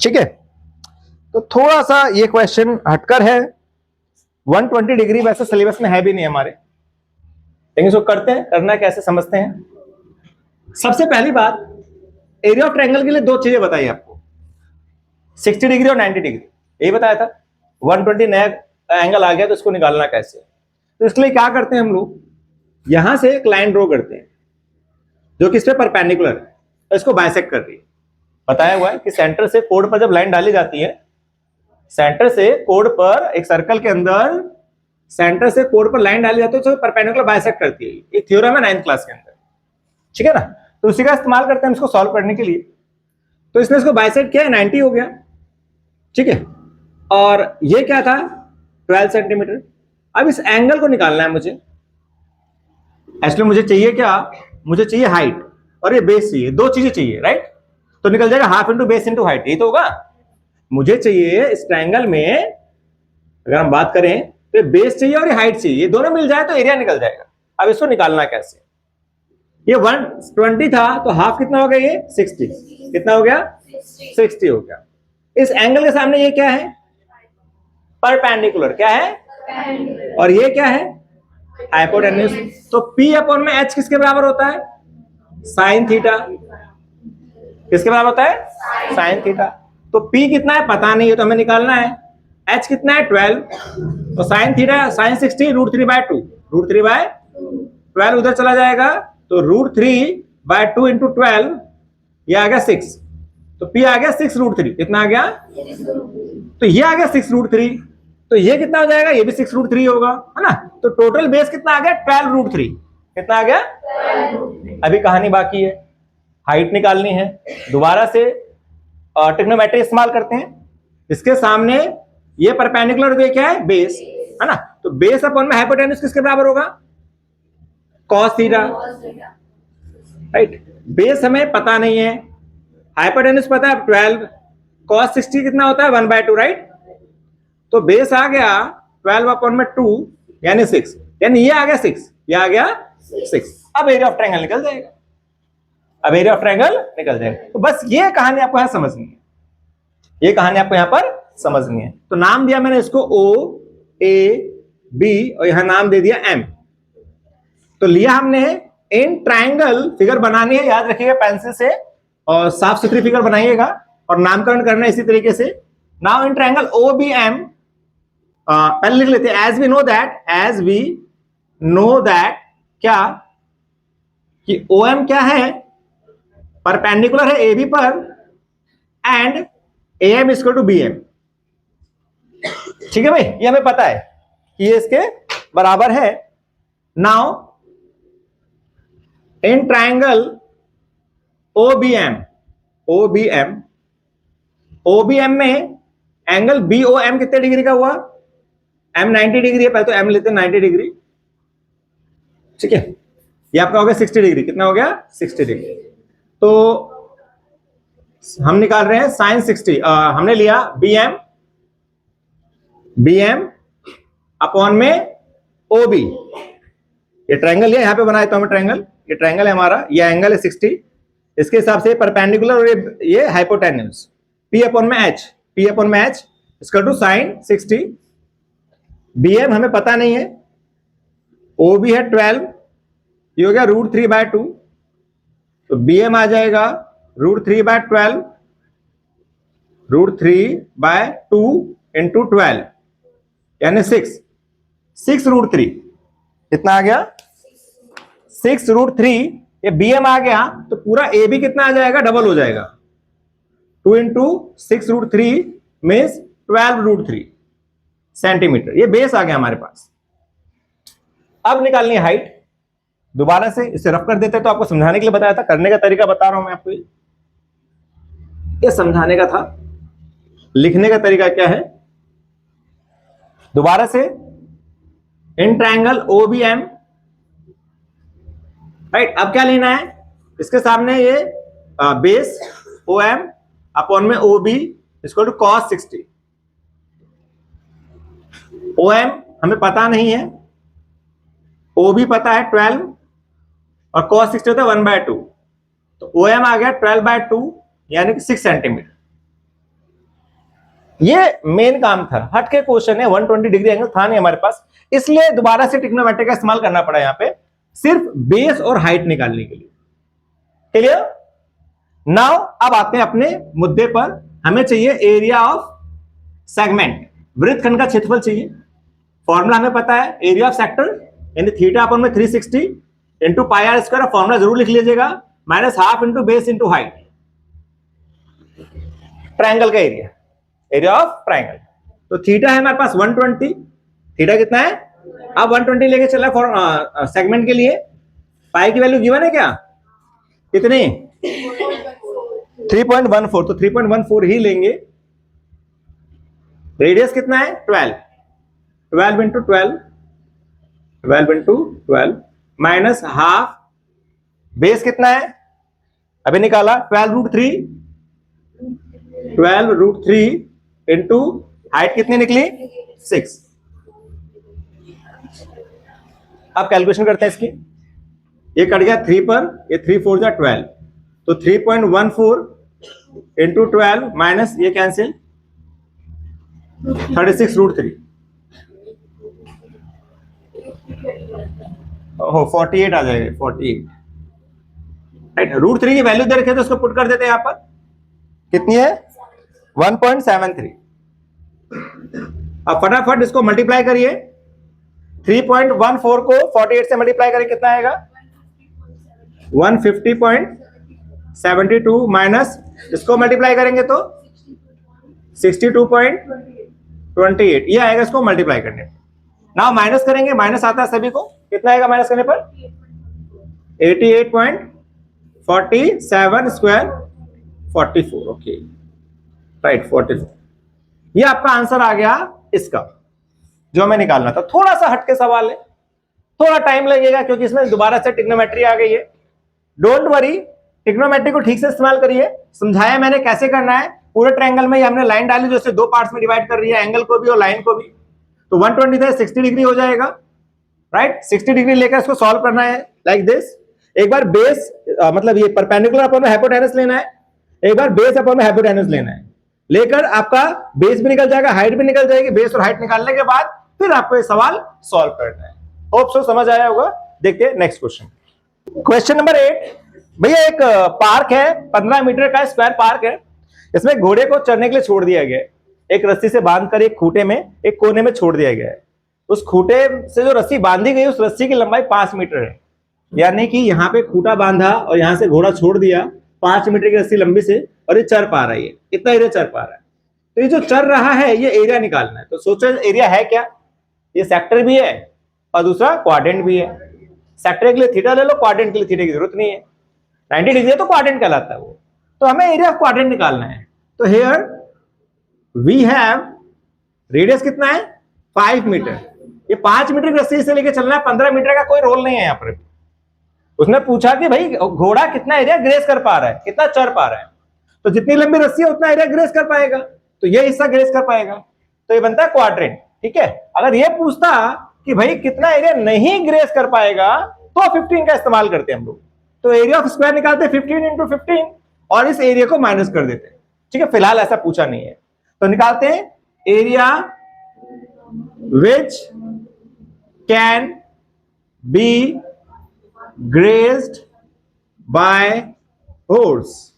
ठीक है। तो थोड़ा सा ये क्वेश्चन हटकर है, 120 डिग्री वैसे सिलेबस में है भी नहीं हमारे, लेकिन इसको करते हैं, करना कैसे समझते हैं। सबसे पहली बात, एरिया ऑफ ट्रायंगल के लिए दो चीजें बताई आपको, 60 डिग्री और 90 डिग्री, यही बताया था। 120 नया एंगल आ गया तो इसको निकालना कैसे, तो इसलिए क्या करते हैं हम लोग, यहां से एक लाइन ड्रॉ करते हैं जो कि इस पे परपेंडिकुलर है, तो इसको बाइसेक्ट कर रही है। बताया हुआ है कि सेंटर से कोड पर जब लाइन डाली जाती है, सेंटर से कोड पर एक सर्कल के अंदर सेंटर से कोड पर लाइन डाली जाती है तो परपेंडिकुलर बाइसेक्ट करती है। एक थ्योरम है 9th क्लास के अंदर, ठीक है ना। तो उसी का इस्तेमाल करते हैं इसको सॉल्व करने के लिए। तो इसने इसको बाइसेक्ट किया, 90 हो गया, ठीक है। और ये क्या था, 12 सेंटीमीटर। अब इस एंगल को निकालना है मुझे। एक्चुअली मुझे चाहिए क्या, मुझे चाहिए हाइट और ये बेस चाहिए, दो चीजें चाहिए, राइट। तो निकल जाएगा half into base into height, यही तो होगा। मुझे चाहिए इस ट्रायंगल में, अगर हम बात करें तो बेस चाहिए और ये हाइट चाहिए, ये दोनों मिल जाए तो एरिया निकल जाएगा। अब इसको निकालना कैसे, ये 120 था तो हाफ कितना हो गया, ये 60, कितना हो गया 60 हो गया। इस एंगल के सामने ये क्या है, परपेंडिकुलर, क्या है, और ये क्या है, हाइपोटेन्यूज। तो P अपॉन में H किसके बराबर होता है, साइन थीटा। किसके बराबर होता है, साइन थीटा। तो P कितना है पता नहीं है तो हमें निकालना है। H कितना है 12, तो साइन थीटा, साइन 60 √3/2, √3/12 उधर चला जाएगा तो √3/2 इंटू 12, ये आ गया 6। तो P आ गया 6√3, कितना आ गया, तो ये आ गया 6√3। तो ये कितना हो जाएगा, ये भी 6√3 होगा, है ना। तो टोटल बेस कितना आ गया 12√3, कितना आ गया। अभी कहानी बाकी है, हाइट निकालनी है। दोबारा से ट्रिग्नोमेट्री इस्तेमाल करते हैं। इसके सामने ये परपेंडिकुलर वे क्या है, बेस, है ना। तो बेस अपॉन में हाइपोटेन्यूज किसके बराबर होगा, cos थीटा, राइट। बेस हमें पता नहीं है, हाइपोटेन्यूज पता है 12, cos 60 कितना होता है 1/2, राइट। तो बेस आ गया 12 अपॉन में 2 यानी 6, यानी ये आ गया 6, ये आ गया 6। अब एरिया ऑफ ट्रायंगल निकल जाएगा, अब एरिया ऑफ ट्रायंगल निकल जाएगा। तो बस ये कहानी आपको यहां समझनी है, ये कहानी आपको यहां पर समझनी है। तो नाम दिया मैंने इसको OAB और यहां नाम दे दिया M। तो लिया हमने इन ट्रायंगल, फिगर बनानी है, याद रखिएगा पेंसिल से, और साफ सुथरी फिगर बनाइएगा और नामकरण करना है इसी तरीके से। नाउ इन ट्रायंगल OBM, पहले लिख लेते हैं, एज वी नो दैट क्या, कि OM क्या है, परपेंडिकुलर है AB पर, and AM equal to BM। ठीक है भाई, ये हमें पता है कि ये इसके बराबर है। नाउ इन ट्रायंगल OBM में एंगल BOM कितने डिग्री का हुआ, M 90 डिग्री है, पहले तो M लेते हैं 90 डिग्री, ठीक है। ये आपका हो गया 60 डिग्री, कितना हो गया 60 डिग्री। तो हम निकाल रहे हैं साइन 60, हमने लिया BM अपॉन में OB। ये ट्रायंगल लिया, यहां पे बनाया तो हमें ट्रायंगल, ये ट्रायंगल है हमारा, ये एंगल है 60, इसके हिसाब से परपेंडिकुलर और ये हाइपोटेन्यूज। P अपॉन में H इसका टू साइन 60। BM हमें पता नहीं है, OB है 12, ये हो गया √3/2, तो BM आ जाएगा √3/12, √3/2 इंटू 12 यानी 6√3, कितना आ गया 6√3। ये BM आ गया तो पूरा AB कितना आ जाएगा, डबल हो जाएगा, 2 इंटू 6√3 मीन्स 12√3 सेंटीमीटर। ये बेस आ गया हमारे पास। अब निकालनी है हाइट। दोबारा से इसे रफ कर देते, तो आपको समझाने के लिए बताया था, करने का तरीका बता रहा हूं मैं आपको, ये समझाने का था, लिखने का तरीका क्या है। दोबारा से इन ट्रायंगल OBM, राइट। अब क्या लेना है, इसके सामने ये बेस OM अपॉन में OB इसको टू cos 60। OM हमें पता नहीं है, OB पता है 12 और cos 60 होता है 1/2, तो OM आ गया 12/2 यानी कि 6 सेंटीमीटर। ये मेन काम था, हट के क्वेश्चन है, 120 डिग्री एंगल था नहीं हमारे पास, इसलिए दोबारा से ट्रिग्नोमेट्री का इस्तेमाल करना पड़ा यहां पे, सिर्फ बेस और हाइट निकालने के लिए। क्लियर। नाउ अब आते हैं अपने मुद्दे पर। हमें चाहिए एरिया ऑफ सेगमेंट, वृत्तखंड का क्षेत्रफल चाहिए। फॉर्मूला हमें पता है, एरिया ऑफ सेक्टर यानी थीटा अपॉन में 360 इंटू पाई r स्क्वायर। फॉर्मूला जरूर लिख लीजिएगा, minus half into base into height, triangle का एरिया, एरिया ऑफ ट्रायंगल। तो थीटा है हमारे पास 120, थीटा कितना है, अब 120 लेके चला फॉर सेगमेंट के लिए। पाई की वैल्यू गिवन है क्या, कितनी 3.14, तो 3.14 ही लेंगे। रेडियस कितना है 12, 12 into 12, 12 into 12 minus half, base कितना है अभी निकाला 12√3, 12√3 इंटू हाइट कितनी निकली 6। अब कैलकुलेशन करते हैं इसकी, ये कट गया 3 पर, ये 3 4 जा 12, तो 3.14 इंटू 12 माइनस ये कैंसिल 36√3, ओहो 48 आ जाएगा, 48 राइट। √3 की वैल्यू दे रखे तो उसको पुट कर देते हैं यहां पर, कितनी है 1.73। अब फटाफट इसको मल्टीप्लाई करिए, 3.14 को 48 से मल्टीप्लाई करें कितना आएगा 150.72 माइनस इसको मल्टीप्लाई करेंगे तो 62.28, ये आएगा इसको मल्टीप्लाई करने पर। ना माइनस करेंगे, माइनस आता है सभी को, कितना आएगा माइनस करने पर 88.47 स्क्वायर 44, ओके राइट 44। ये आपका आंसर आ गया इसका जो हमें निकालना था। थोड़ा सा हटके सवाल है, थोड़ा टाइम लगेगा क्योंकि इसमें दोबारा से ट्रिग्नोमेट्री आ गई है। डोंट वरी, ट्रिग्नोमेट्री को ठीक से इस्तेमाल करिए, समझाया मैंने कैसे करना है। पूरे ट्रायंगल में हमने लाइन डाली जो इसे दो पार्ट्स में डिवाइड कर रही है, एंगल को भी और लाइन को भी। तो 120 से 60 डिग्री हो जाएगा राइट, 60 डिग्री लेकर इसको सॉल्व करना है लाइक दिस। एक बार बेस मतलब ये परपेंडिकुलर अपॉन में हाइपोटेनस लेना है, एक बार बेस अपॉन में हाइपोटेनस लेना है, लेकर आपका बेस भी निकल जाएगा, हाइट भी निकल जाएगी। बेस और हाइट निकालने के बाद फिर आपको ये सवाल सॉल्व करना है। होप सो समझ आया होगा। देखते हैं नेक्स्ट क्वेश्चन, क्वेश्चन नंबर 8। भैया एक पार्क है, 15 मीटर का स्क्वायर पार्क है, इसमें घोड़े को चरने के लिए छोड़ दिया गया है। एक रस्सी से बांधकर एक खूंटे में एक कोने में छोड़ दिया गया है। उस खूंटे से जो रस्सी बांधी गई उस रस्सी की लंबाई 5 मीटर है, यानी कि यहाँ पे खूंटा बांधा और यहाँ से घोड़ा छोड़ दिया 5 मीटर की रस्सी लंबी से, और ये चर पा रहा है, इतना एरिया चर पा रहा है। तो ये जो चर रहा है ये एरिया निकालना है। तो सोचो एरिया है क्या, ये सेक्टर भी है और दूसरा क्वाड्रेंट भी है। सेक्टर के लिए थीटा ले लो, क्वाड्रेंट के लिए थीटा की जरूरत नहीं है। 90 डिग्री तो क्वाड्रेंट कहलाता है वो। तो हमें एरिया ऑफ क्वाड्रेंट निकालना है। तो हियर वी हैव रेडियस कितना है 5 मीटर, ये 5 मीटर की रस्सी से लेके चलना है, 15 मीटर का कोई रोल नहीं है यहाँ पर। उसने पूछा कि भाई घोड़ा कितना एरिया ग्रेस कर पा रहा है, कितना चर पा रहा है, तो जितनी लंबी रस्सी है उतना एरिया ग्रेस कर पाएगा, तो ये हिस्सा ग्रेस कर पाएगा, तो ये बनता है क्वाड्रेंट। ठीक है, अगर ये पूछता कि भाई कितना एरिया नहीं ग्रेस कर पाएगा तो 15 का इस्तेमाल करते हैं हम लोग। तो एरिया ऑफ स्क्वायर निकालते हैं 15 इंटू 15 और इस एरिया को माइनस कर देते हैं। ठीक है, फिलहाल ऐसा पूछा नहीं है, तो निकालते हैं area which can be graced bye horse.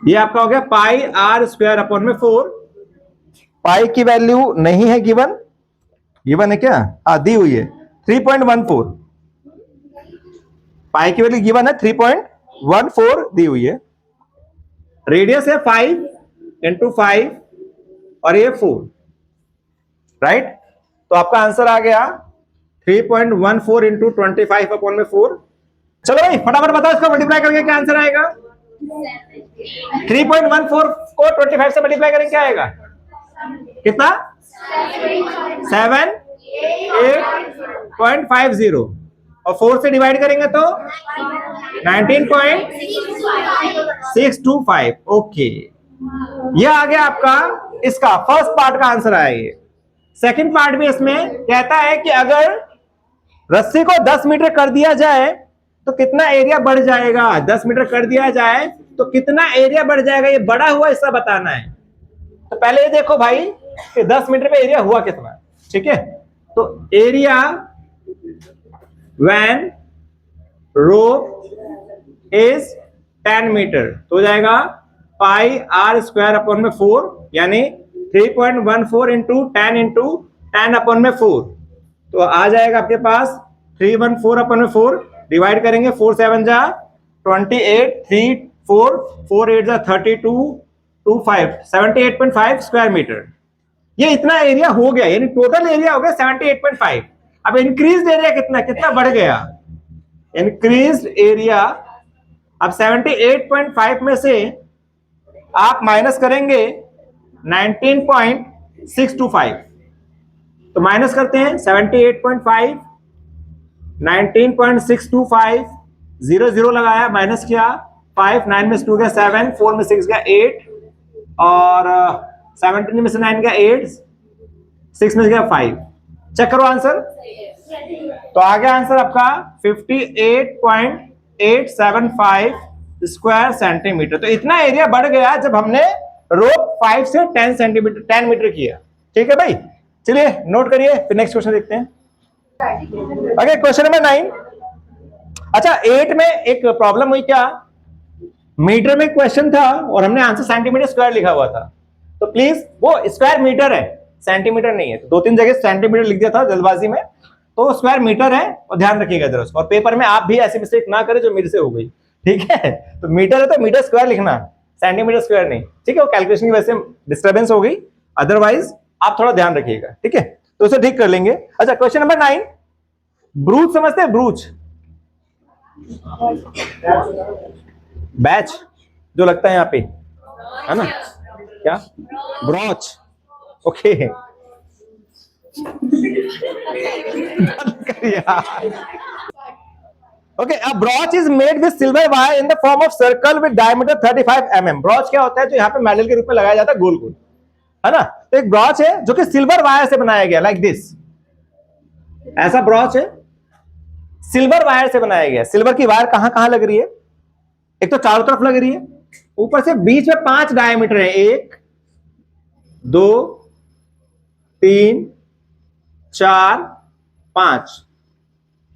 ये आपका हो गया पाई आर स्क्वायर अपॉन में 4। पाई की वैल्यू नहीं है गिवन, गिवन है क्या दी हुई है 3.14। पाई की वैल्यू गिवन है 3.14 दी हुई है। रेडियस है 5 इंटू 5 और ये 4 राइट। तो आपका आंसर आ गया 3.14 इंटू 25 अपॉन में 4। चलो भाई फटाफट बताओ इसको मल्टीप्लाई करके क्या आंसर आएगा। 3.14 को 25 से मल्टीप्लाई करेंगे क्या आएगा, कितना 78.50 और 4 से डिवाइड करेंगे तो 19.625। ओके, ये आ गया आपका इसका फर्स्ट पार्ट का आंसर आया। ये सेकंड पार्ट भी इसमें कहता है कि अगर रस्सी को 10 मीटर कर दिया जाए तो कितना एरिया बढ़ जाएगा। 10 मीटर कर दिया जाए तो कितना एरिया बढ़ जाएगा, ये बढ़ा हुआ हिस्सा बताना है। तो पहले ये देखो भाई कि 10 मीटर पे एरिया हुआ कितना। ठीक है, तो area when rope is 10 metre तो हो जाएगा पाई आर स्क्वायर अपॉन में 4, यानी 3.14 इंटू 10 अपॉन में 4। तो आ जाएगा आपके पास 314 अपॉन में 4, डिवाइड करेंगे 4 7 जा 28 3 4 4 8 32 2 5 78.5 स्क्वायर मीटर। ये इतना एरिया हो गया, यानी टोटल एरिया हो गया 78.5। अब इंक्रीज एरिया कितना कितना बढ़ गया, इंक्रीज एरिया अब 78.5 में से आप माइनस करेंगे 19.625, तो माइनस करते हैं 78.5 19.625, 0 0 लगाया, माइनस किया 5, 9 में से 2 गया 7, 4 में 6 गया 8, और 17 में से 9 गया 8, 6 में से गया 5। चेक करो आंसर, तो आ गया आंसर आपका 58.875 स्क्वायर सेंटीमीटर। तो इतना एरिया बढ़ गया जब हमने रोप 5 से 10 सेंटीमीटर 10 मीटर किया। ठीक है भाई, चलिए नोट करिए, फिर नेक्स्ट क्वेश्चन देखते हैं। Okay, question number 9। अच्छा, 8 में एक प्रॉब्लम हुई क्या, मीटर में क्वेश्चन था और हमने आंसर सेंटीमीटर स्क्वायर लिखा हुआ था, तो प्लीज वो स्क्वायर मीटर है, सेंटीमीटर नहीं है। तो 2-3 जगह सेंटीमीटर लिख दिया था जल्दबाजी में, तो स्क्वायर मीटर है और ध्यान रखिएगा जरा उसको, और पेपर में आप भी ऐसी मिस्टेक ना करें जो मेरे से हो गई। ठीक है, तो मीटर है तो मीटर स्क्वायर लिखना, सेंटीमीटर स्क्वायर नहीं। ठीक है, वो कैलकुलेशन की वजह से डिस्टर्बेंस हो गई, अदरवाइज आप थोड़ा ध्यान रखिएगा। ठीक है, तो उसे ठीक कर लेंगे। अच्छा, क्वेश्चन नंबर 9, ब्रूच समझते हैं, ब्रूच बैच जो लगता है यहाँ पे, है ना, क्या brooch, okay okay, a brooch is made with silver wire in the form of circle with diameter 35 mm। Brooch क्या होता है, जो यहाँ पे मेडल के रूप में लगाया जाता है गोल गोल, है ना। तो एक ब्रॉच है जो कि सिल्वर वायर से बनाया गया, लाइक दिस, ऐसा ब्रॉच है, सिल्वर वायर से बनाया गया। सिल्वर की वायर कहां कहां लग रही है, एक तो चारों तरफ लग रही है, ऊपर से बीच में 5 डायमीटर है, 1 2 3 4 5,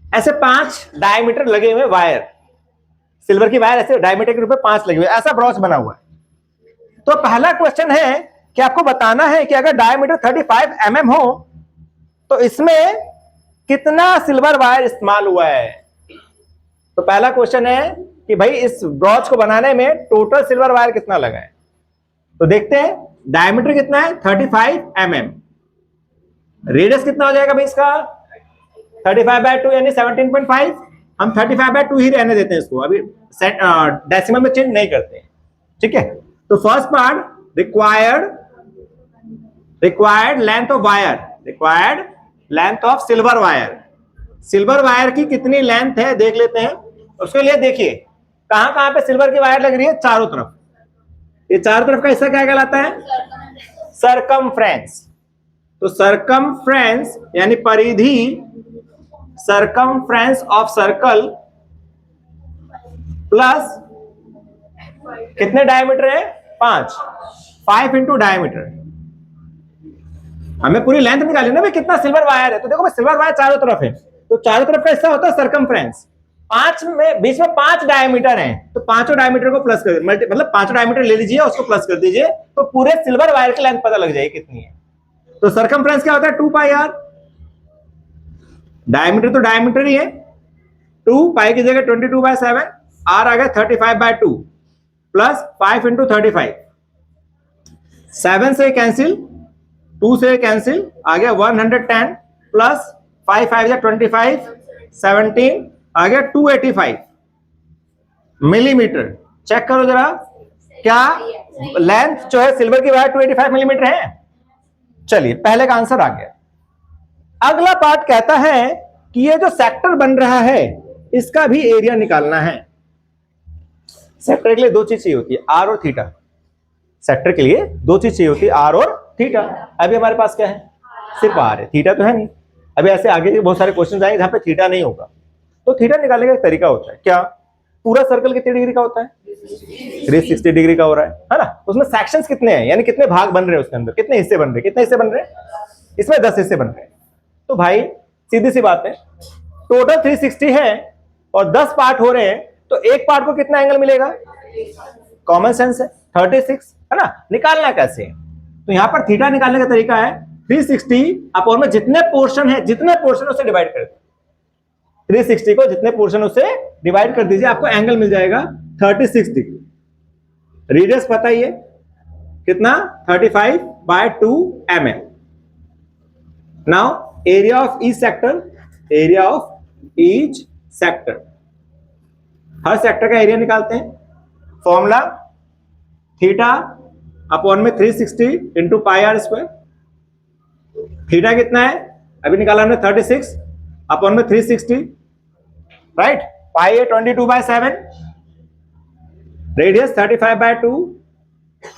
ऐसे 5 डायमीटर लगे हुए वायर, सिल्वर की वायर ऐसे डायमीटर के रूप में 5 लगे हुए, ऐसा ब्रॉच बना हुआ है। तो पहला क्वेश्चन है कि आपको बताना है कि अगर डायमीटर 35 mm हो तो इसमें कितना सिल्वर वायर इस्तेमाल हुआ है। तो पहला क्वेश्चन है कि भाई इस ब्रॉच को बनाने में टोटल सिल्वर वायर कितना लगा है। तो देखते हैं, डायमीटर कितना है 35 mm, रेडियस कितना हो जाएगा भाई इसका 35/2 यानी 17.5। हम 35/2 ही रहने देते हैं इसको, अभी डेसिमल में चेंज नहीं करते हैं। ठीक है, तो first part required length of wire, required length of silver wire, silver wire की कितनी लेंथ है देख लेते हैं। उसके लिए देखिए कहां कहां पे सिल्वर की वायर लग रही है, चारों तरफ। ये चारों तरफ का हिस्सा क्या कहलाता है, सरकमफ्रेंस। तो सरकमफ्रेंस यानी परिधि, सरकमफ्रेंस ऑफ सर्कल प्लस कितने डायमीटर है 5 इंटू डायमीटर। हमें पूरी लेंथ निकाली ना भाई, कितना सिल्वर वायर है। तो देखो भाई सिल्वर वायर चारों तरफ है, तो चारों तरफ का हिस्सा होता है सरकमफ्रेंस। 5 में बीच में 5 डायमीटर हैं, तो पांचों डायमीटर को प्लस कर, मतलब 5 डायमीटर ले लीजिए, उसको प्लस कर दीजिए, तो पूरे सिल्वर वायर की लेंथ पता लग जाएगी कितनी है। तो सरकमफ्रेंस क्या होता है 2πr, डायमीटर तो डायमीटर ही है, 2 पाई की जगह 22/7, आर आ गया 35/2 प्लस 5 इंटू 35, 7 से कैंसिल, 2 से कैंसिल, आ गया 110 प्लस 5 5 25, 17 आ गया 285 मिलीमीटर। चेक करो जरा, क्या लेंथ जो है सिल्वर की वायर 285 मिलीमीटर है। चलिए पहले का आंसर आ गया। अगला पार्ट कहता है कि ये जो सेक्टर बन रहा है इसका भी एरिया निकालना है। सेक्टर के लिए 2 चीज चाहिए होती है, आर और थीटा। सेक्टर के लिए 2 चीज चाहिए होती है, आर और थीटा। अभी हमारे पास क्या है, सिर्फ आर है, थीटा तो है नहीं। अभी ऐसे आगे के बहुत सारे क्वेश्चन आएंगे जहां पे थीटा नहीं होगा, तो थीटा निकालने का एक तरीका होता है। क्या, पूरा सर्कल कितने डिग्री का होता है, 360 डिग्री का हो रहा है ना। उसमें सेक्शंस कितने हैं, यानी कितने भाग बन रहे हैं, उसके अंदर कितने हिस्से बन रहे हैं, कितने हिस्से बन रहे हैं, इसमें 10 हिस्से बन रहे हैं। तो भाई सीधी सी बात है, टोटल 360 है और 10 पार्ट हो रहे हैं, तो एक पार्ट को कितना एंगल मिलेगा, कॉमन सेंस है 36, है ना। निकालना कैसे, तो यहां पर थीटा निकालने का तरीका है 360 अपॉन में जितने पोर्शन है, जितने पोर्शन उसे डिवाइड कर दो। 360 को जितने पोर्शन उससे डिवाइड कर दीजिए, आपको एंगल मिल जाएगा 36 डिग्री। रेडियस पता ही है कितना, 35/2 mm। Now area of each sector, area of each sector, हर सेक्टर का एरिया निकालते हैं। फॉर्मूला थीटा अपॉन में 360 into pi are square. Theta कितना है अभी निकाला हमने, 36 अपॉन में 360, राइट। पाई है 22/7, रेडियस 35/2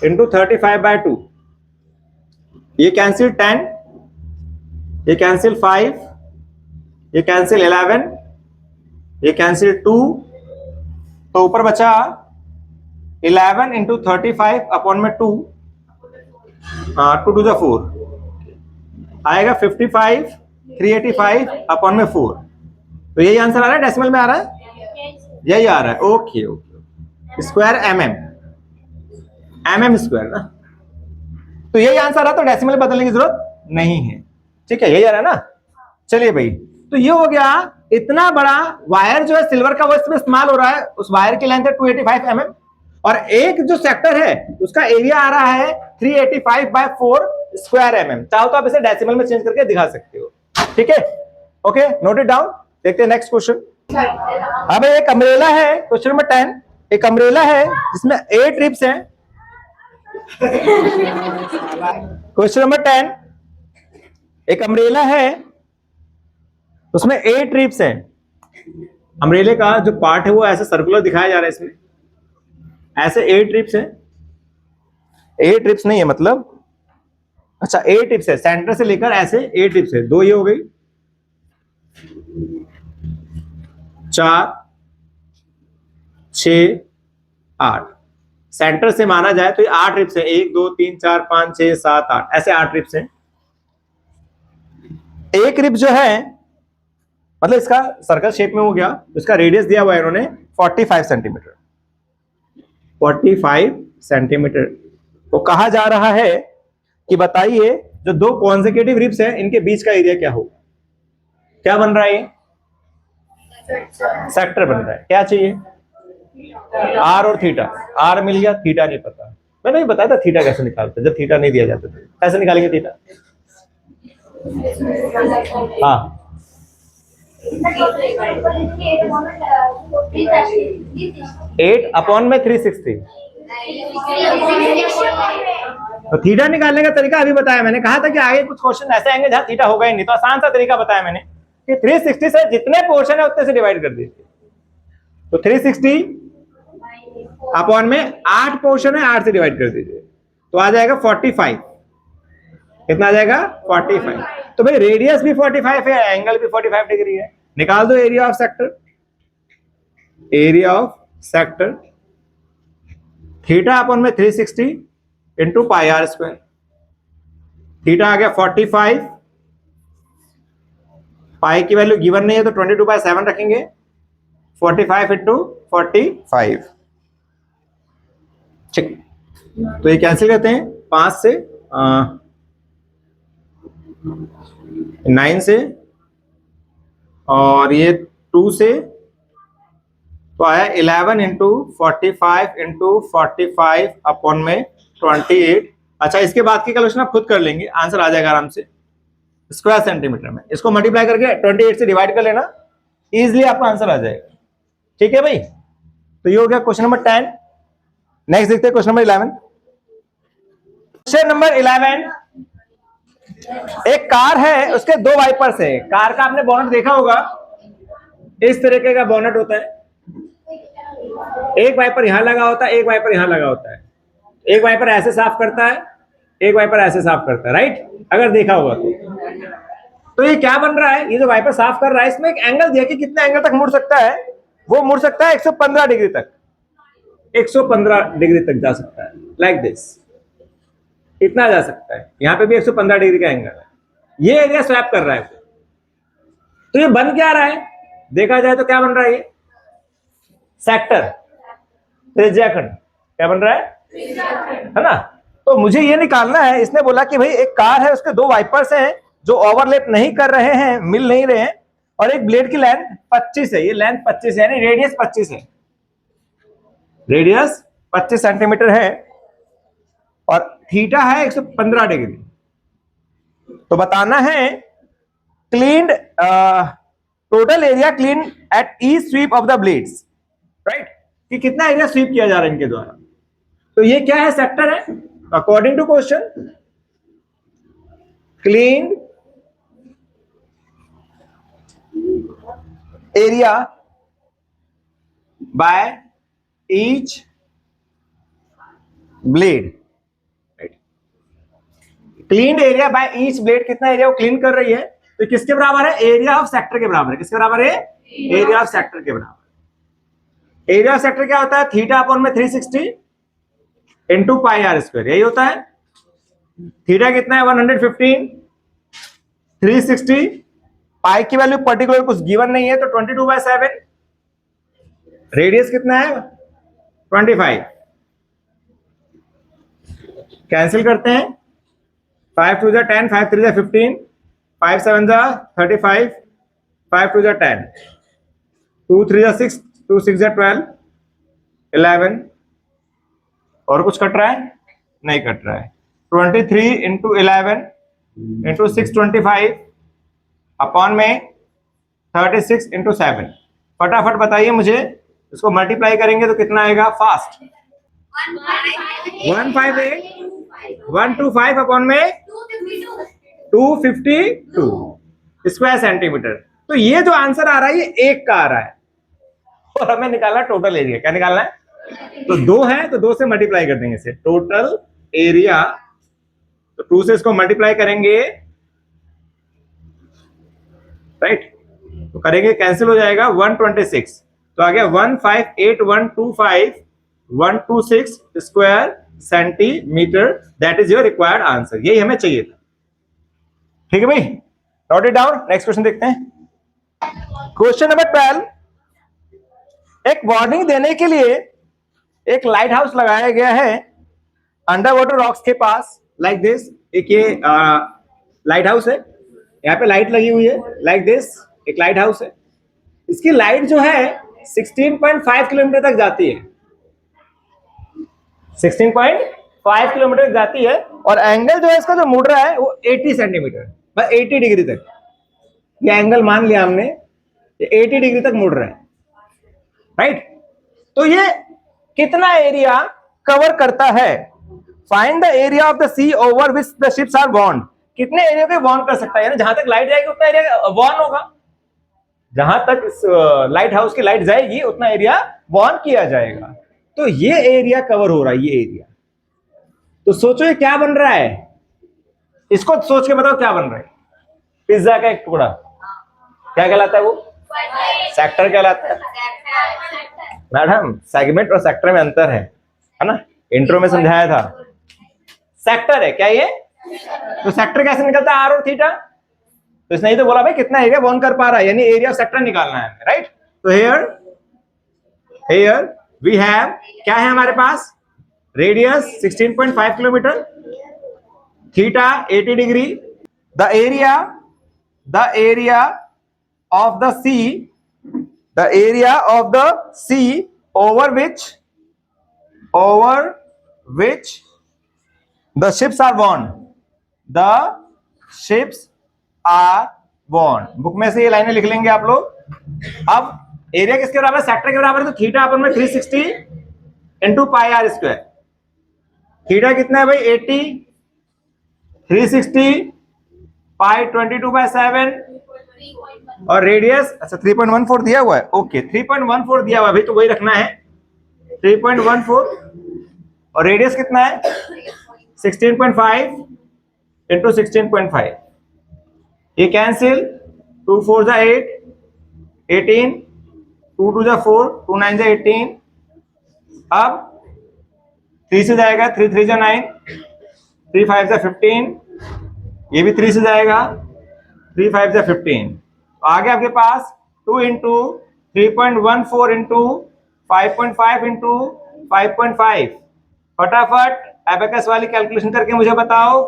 इंटू 35/2, ये कैंसिल 10, ये कैंसिल 5, ये कैंसिल 11, ये कैंसिल 2, तो ऊपर बचा 11 इंटू 35 अपॉन में 2, 2 टू 4 आएगा 55, 385 अपॉन में 4। तो यही आंसर आ रहा है, डेसिमल में आ रहा है, यही आ रहा है। Okay okay, square mm square ना, तो यही आंसर आ, तो डेसिमल बदलने की जरूरत नहीं है, ठीक है, यही आ रहा है ना। चलिए भाई, तो ये हो गया, इतना बड़ा वायर जो है सिल्वर का वो इसमें इस्तेमाल हो रहा है, उस वायर की लेंथ है 285 mm, और एक जो सेक्टर है उसका एरिया आ रहा है 385/4 स्क्वायर mm। चाहो तो आप इसे डेसिमल में चेंज करके दिखा सकते हो, ठीक है, ओके, नोट इट डाउन। देखते हैं नेक्स्ट क्वेश्चन। अब एक अम्ब्रेला है, क्वेश्चन नंबर 10, एक अम्ब्रेला है जिसमें 8 रिब्स हैं। क्वेश्चन नंबर 10, एक अम्ब्रेला है उसमें 8 रिब्स हैं। अम्ब्रेले का जो पार्ट है वो ऐसे सर्कुलर दिखाया जा रहा है, इसमें ऐसे 8 रिब्स हैं। 8 रिब्स नहीं है मतलब, अच्छा 8 रिब्स है, सेंटर से लेकर ऐसे 8 रिब्स है, 2 ये हो गई, 4, 6, 8, सेंटर से माना जाए तो ये 8 रिब्स है, 1 2 3 4 5 6 7 8, ऐसे 8 रिब्स हैं। एक रिब जो है मतलब इसका सर्कल शेप में हो गया, इसका रेडियस दिया हुआ है इन्होंने 45 सेंटीमीटर, 45 सेंटीमीटर। तो कहा जा रहा है कि बताइए जो 2 कॉन्सेक्यूटिव रिब्स हैं इनके बीच का एरिया क्या होगा। क्या बन रहा है, ये सेक्टर बन रहा है। क्या चाहिए, आर और थीटा। आर मिल गया, थीटा नहीं पता। मैंने भी बताया था थीटा कैसे निकालते, जब थीटा नहीं दिया जाता था कैसे निकालेंगे थीटा। हाँ 8/360, तो थीटा निकालने का तरीका अभी बताया मैंने। कहा था कि आगे कुछ क्वेश्चन ऐसे आएंगे जहां थीटा होगा ही नहीं, तो आसान सा तरीका बताया मैंने कि 360 से जितने पोर्शन है उतने से डिवाइड कर दीजिए। तो 360 अपॉन में 8 पोर्शन है, 8 से डिवाइड कर दीजिए तो आ जाएगा 45। कितना आ जाएगा, 45। तो भाई रेडियस भी 45 है, एंगल भी 45 डिग्री है। निकाल दो area of sector, area of sector theta upon में 360 into pi are square. Theta आ गया 45, पाई की वैल्यू गिवन नहीं है तो 22/7 रखेंगे, 45 इंटू 45, ठीक। तो ये कैंसिल करते हैं, 5 से 9 से, और ये 2 से, तो आया 11 इंटू 45 इंटू 45 अपॉन में 28। अच्छा इसके बाद की कैलकुलेशन आप खुद कर लेंगे, आंसर आ जाएगा आराम से स्क्वायर सेंटीमीटर में। इसको मल्टीप्लाई करके 28 से डिवाइड कर लेना, इजीली आपका आंसर आ जाएगा, ठीक है भाई। तो ये हो गया क्वेश्चन नंबर 10। नेक्स्ट देखते हैं क्वेश्चन नंबर 11। क्वेश्चन नंबर 11, एक कार है उसके 2 वाइपर्स है। कार का आपने बोनट देखा होगा, इस तरीके का बोनट होता है, एक वाइपर यहां लगा होता है, एक वाइपर यहां लगा होता है। एक वाइपर ऐसे साफ करता है, एक वाइपर ऐसे साफ करता है, राइट, अगर देखा होगा तो ये क्या बन रहा है, ये जो वाइपर साफ कर रहा है इसमें एक एंगल दिया कि कितने एंगल तक मुड़ सकता है, वो मुड़ सकता है 115 डिग्री तक, 115 डिग्री तक जा सकता है, लाइक दिस, इतना जा सकता है। यहां पे भी 115 डिग्री का एंगल है, ये एरिया स्वैप कर रहा है। तो ये बन क्या रहा है, देखा जाए तो क्या बन रहा है, ये सेक्टर, त्रिज्याखंड। क्या बन रहा है ना। तो मुझे ये निकालना है, इसने बोला कि भाई एक कार है उसके 2 वाइपर्स हैं जो ओवरलैप नहीं कर रहे हैं, मिल नहीं रहे हैं, और एक ब्लेड की लेंथ 25 है, ये लेंथ 25 है, यानी रेडियस 25 है, रेडियस 25 सेंटीमीटर है और थीटा है 115 डिग्री। तो बताना है cleaned total area clean at each sweep of the blades, right, कि कितना एरिया स्वीप किया जा रहा है इनके द्वारा। तो ये क्या है, सेक्टर है। According to question, cleaned area by each blade, clean area by each blade, कितना एरिया वो क्लीन कर रही है, तो किसके बराबर है, एरिया ऑफ सेक्टर के बराबर है। किसके बराबर है, एरिया ऑफ सेक्टर के बराबर। एरिया ऑफ सेक्टर क्या होता है, थीटा अपॉन में 360 इंटू पाई आर स्क्वायर, यही होता है। थीटा कितना है 115, 360, पाई की वैल्यू पर्टिकुलर कुछ गिवन नहीं है तो 22/7, रेडियस कितना है 25, कैंसिल करते हैं, 5 2 10, 5 3 15, 5 7 35, 5 2 10, 2 3 6, 2 6 12, 11, और कुछ कट रहा है, नहीं कट रहा है। 23 इंटू 11 इंटू 625 अपॉन में 36 इंटू 7। फटाफट बताइए मुझे, इसको मल्टीप्लाई करेंगे तो कितना आएगा, फास्ट, 158, 125 अपॉन में 252 स्क्वायर सेंटीमीटर। तो ये जो आंसर आ रहा है ये एक का आ रहा है और हमें निकालना टोटल एरिया। क्या निकालना है, तो 2 है तो 2 से मल्टीप्लाई कर देंगे इसे, टोटल एरिया, तो 2 से इसको मल्टीप्लाई करेंगे, राइट, तो करेंगे कैंसिल हो जाएगा, 126, तो आ गया 158,125,126 square centimetre, that is your required answer. यही हमें चाहिए था। ठीक है भाई, note it down. Next question देखते हैं, क्वेश्चन नंबर 12। एक वार्निंग देने के लिए एक लाइट हाउस लगाया गया है अंडर वाटर रॉक्स के पास, लाइक दिस। एक ये लाइट हाउस है, यहाँ पे लाइट लगी हुई है, लाइक दिस, एक लाइट हाउस है। इसकी लाइट जो है 16.5 किलोमीटर तक जाती है, 16.5 किलोमीटर तक जाती है, और एंगल जो है इसका जो मुड़ रहा है वो 80 सेंटीमीटर, बस 80 डिग्री तक। ये एंगल मान लिया हमने, ये 80 डिग्री तक मुड़ रहा है, राइट। तो ये कितना एरिया कवर करता है, find the area of the sea over which the ships are bound. कितने एरिया पे बॉन्ड कर सकता है, यानी जहां तक लाइट जाएगी उतना एरिया बॉन्ड होगा, जहां तक इस लाइट हाउस की लाइट जाएगी उतना एरिया बॉन्ड किया जाएगा। तो ये एरिया कवर हो रहा है, ये एरिया। तो सोचो ये क्या बन रहा है, इसको सोच के बताओ क्या बन रहा है। पिज्जा का एक टुकड़ा क्या कहलाता है, वो सेक्टर कहलाता है। मैडम, सेगमेंट और सेक्टर में अंतर है ना, इंट्रो में समझाया था। सेक्टर है क्या ये, तो सेक्टर कैसे निकलता है, आर और थीटा। तो इसने ही तो बोला भाई कितना एरिया बॉन्ड कर पा रहा है, यानी एरिया ऑफ सेक्टर निकालना है, राइट। तो हियर वी हैव, क्या है हमारे पास, radius 16.5 kilometre, theta 80 degree, the area of the sea over which the ships are born, book में से ये लाइनें लिख लेंगे आप लोग। अब एरिया किसके बराबर है, सेक्टर के बराबर है, तो थीटा अपन में 360 into pi are square. Theta कितना है भाई 80, 360 पाई 22/7, और रेडियस, अच्छा 3.14 दिया हुआ है, ओके 3.14 दिया हुआ है भाई, तो वही रखना है 3.14, और रेडियस कितना है 16.5 इंटू 16.5, ये कैंसिल, 2 4 8, 18, 2 2 4, 2 9 18, अब 3 से जाएगा, 3 3 9, 3 5 15, ये भी 3 से जाएगा, 3 5 15, आगे आपके पास 2 इंटू 3.14 इंटू 5.5 इंटू 5.5। फटाफट एबेकस वाली कैलकुलेशन करके मुझे बताओ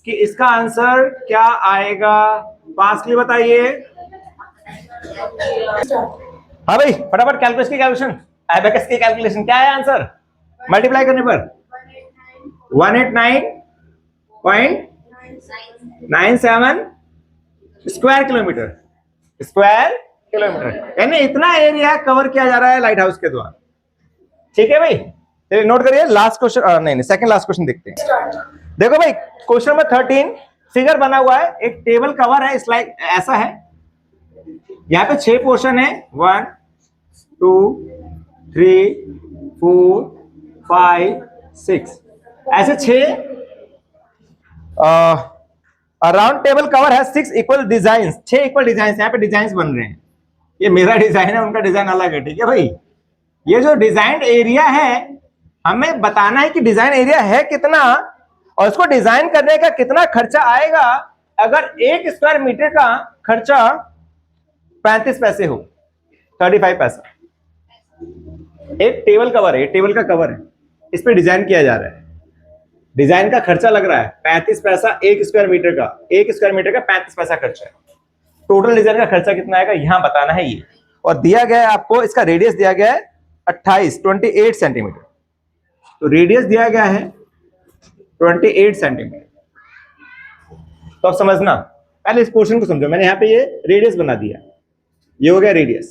कि इसका आंसर क्या आएगा, फास्टली बताइए। हाँ भाई, फटाफट कैलकुलेशन की कैलकुलेशन, एबेकस की कैलकुलेशन क्या है आंसर? मल्टीप्लाई करने पर 189.97 स्क्वायर किलोमीटर, स्क्वायर किलोमीटर, यानी इतना एरिया कवर किया जा रहा है लाइट हाउस के द्वारा। ठीक है भाई, चलिए नोट करिए। लास्ट क्वेश्चन, नहीं सेकंड लास्ट क्वेश्चन देखते हैं। देखो भाई, क्वेश्चन नंबर 13 फिगर बना हुआ है, एक टेबल कवर है, स्लाइड ऐसा है, यहाँ पे 6 पोर्शन है, 1 2 3 4 5 6, ऐसे 6 राउंड टेबल कवर है, 6 इक्वल डिजाइन, 6 इक्वल डिजाइन, यहाँ पे डिजाइन बन रहे हैं। ये मेरा डिजाइन है, उनका डिजाइन अलग है, ठीक है भाई। ये जो डिजाइन एरिया है, हमें बताना है कि डिजाइन एरिया है कितना, और इसको डिजाइन करने का कितना खर्चा आएगा अगर 1 स्क्वायर मीटर का खर्चा 35 पैसे हो, 35 पैसा। एक टेबल कवर है, टेबल का कवर है, इस पे डिजाइन किया जा रहा है, डिजाइन का खर्चा लग रहा है 35 पैसा 1 स्क्वायर मीटर का, 1 स्क्वायर मीटर का 35 पैसा खर्चा है। टोटल डिजाइन का खर्चा कितना आएगा यहां बताना है ये, और दिया गया है आपको, इसका रेडियस दिया गया है 28 सेंटीमीटर, तो रेडियस दिया गया है 28 सेंटीमीटर। तो अब समझना, पहले इस पोर्शन को समझो, मैंने यहाँ पे ये रेडियस बना दिया, ये हो गया रेडियस।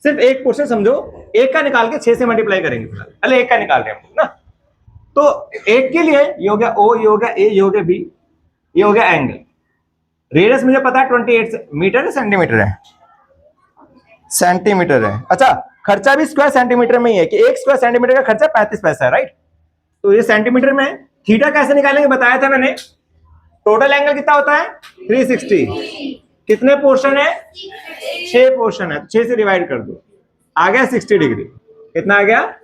सिर्फ एक पोर्शन समझो, एक का निकाल के 6 से मल्टीप्लाई करेंगे, पहले एक का निकाल रहे हैं ना। तो एक के लिए ये हो गया O, ये हो गया A, ये हो गया B, ये हो गया एंगल। रेडियस मुझे पता है 28 मीटर है, सेंटीमीटर है, सेंटीमीटर है। अच्छा, खर्चा भी स्क्वायर सेंटीमीटर में ही है कि 1 स्क्वायर सेंटीमीटर का खर्चा 35 पैसा है, राइट। तो ये सेंटीमीटर में, थीटा कैसे निकालेंगे बताया था मैंने। टोटल एंगल कितना होता है 360, कितने पोर्शन है 6 पोर्शन है, तो 6 से डिवाइड कर दो, आ गया 60 डिग्री। कितना आ गया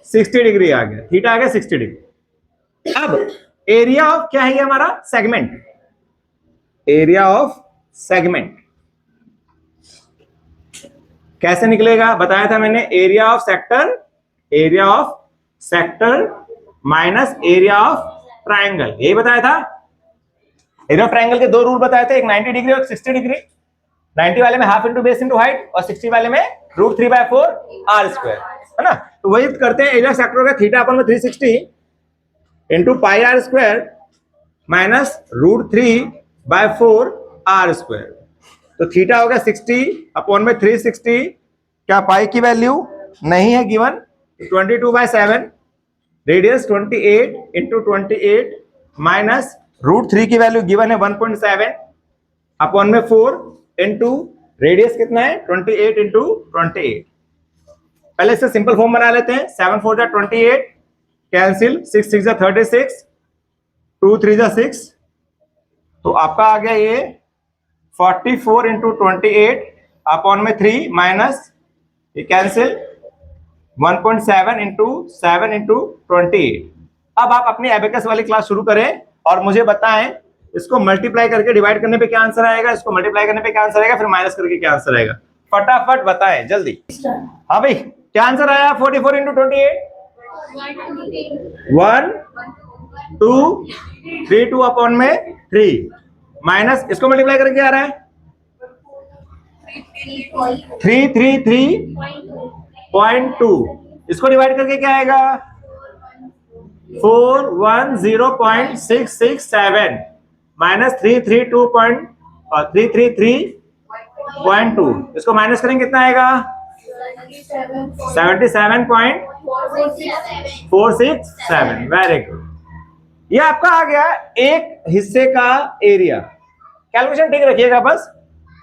60 डिग्री आ गया, थीटा आ गया 60 डिग्री। अब एरिया ऑफ क्या है ये हमारा सेगमेंट, एरिया ऑफ सेगमेंट कैसे निकलेगा बताया था मैंने। Area of sector, area of sector minus area of triangle, यही बताया था। एरिया ऑफ ट्राइंगल के 2 रूल बताए थे, एक 90 डिग्री और 60 डिग्री। 90 वाले में half into base into height, और 60 वाले में √3/4 r स्क्वायर, है ना। तो वही करते हैं, एरिया सेक्टर का थीटा अपन में 360 इंटू पाई r square minus √3/4 r square. तो थीटा होगा 60 अपॉन में 360, क्या पाई की वैल्यू नहीं है गिवन, 22/7, रेडियस 28 इंटू 28 माइनस √3 की वैल्यू गिवन है 1.7 अपॉन में 4 इंटू रेडियस कितना है 28 इंटू 28। पहले इससे सिंपल फॉर्म बना लेते हैं, 7 4 जा 28, कैंसिल, 6 6 जा 36, 2 3 जा 6, तो आपका आ गया ये 44 इंटू 28 अपॉन में 3 माइनस ये कैंसिल 1.7 इंटू 7 इंटू 28। अब आप अपनी एबेकस वाली क्लास शुरू करें और मुझे बताएं इसको मल्टीप्लाई करके डिवाइड करने पे क्या आंसर आएगा, इसको मल्टीप्लाई करने पे क्या आंसर आएगा, फिर माइनस करके क्या आंसर आएगा, फटाफट बताएं जल्दी। हाँ भाई, क्या आंसर आया 44 इंटू 28, 1 2 3 2 अपॉन में 3 माइनस इसको मल्टीप्लाई करके आ रहा है 333.2, इसको डिवाइड करके क्या आएगा 410.667 माइनस 333.2, इसको माइनस करेंगे कितना आएगा 77.467। वेरी गुड, ये आपका आ गया एक हिस्से का एरिया। कैलकुलेशन ठीक रखिएगा, बस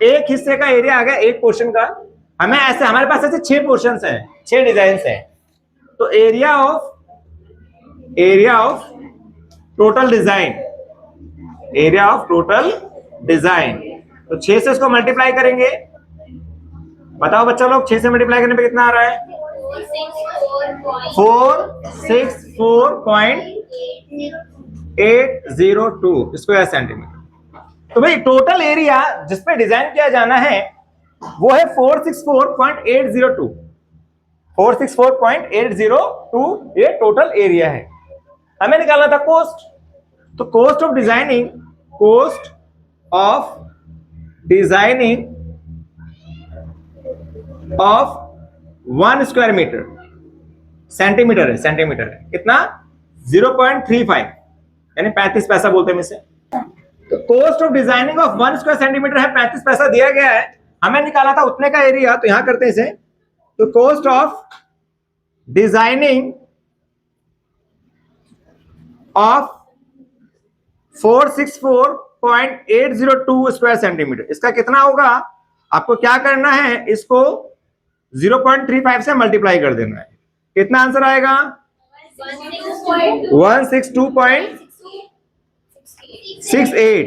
एक हिस्से का एरिया आ गया, एक पोर्शन का। हमें ऐसे, हमारे पास ऐसे 6 पोर्शंस हैं, 6 डिजाइन हैं, तो area of total design, area of total design, तो 6 से इसको मल्टीप्लाई करेंगे। बताओ बच्चा लोग, 6 से मल्टीप्लाई करने पे कितना आ रहा है 464.802 स्क्वायर सेंटीमीटर। तो भाई टोटल एरिया जिसपे डिजाइन किया जाना है वो है 464.802, 464.802 ये टोटल एरिया है। हमें निकालना था कॉस्ट, तो cost of designing of 1 square metre, centimetre है, सेंटीमीटर है कितना 0.35 यानी 35 पैसा बोलते हैं इसे। तो cost of designing of 1 square centimetre है 35 पैसा दिया गया है, हमें निकाला था उतने का एरिया, तो यहां करते हैं इसे। तो cost of designing of 464.802 square centimetre, इसका कितना होगा, आपको क्या करना है, इसको 0.35 से मल्टीप्लाई कर देना है। कितना आंसर आएगा 162.68।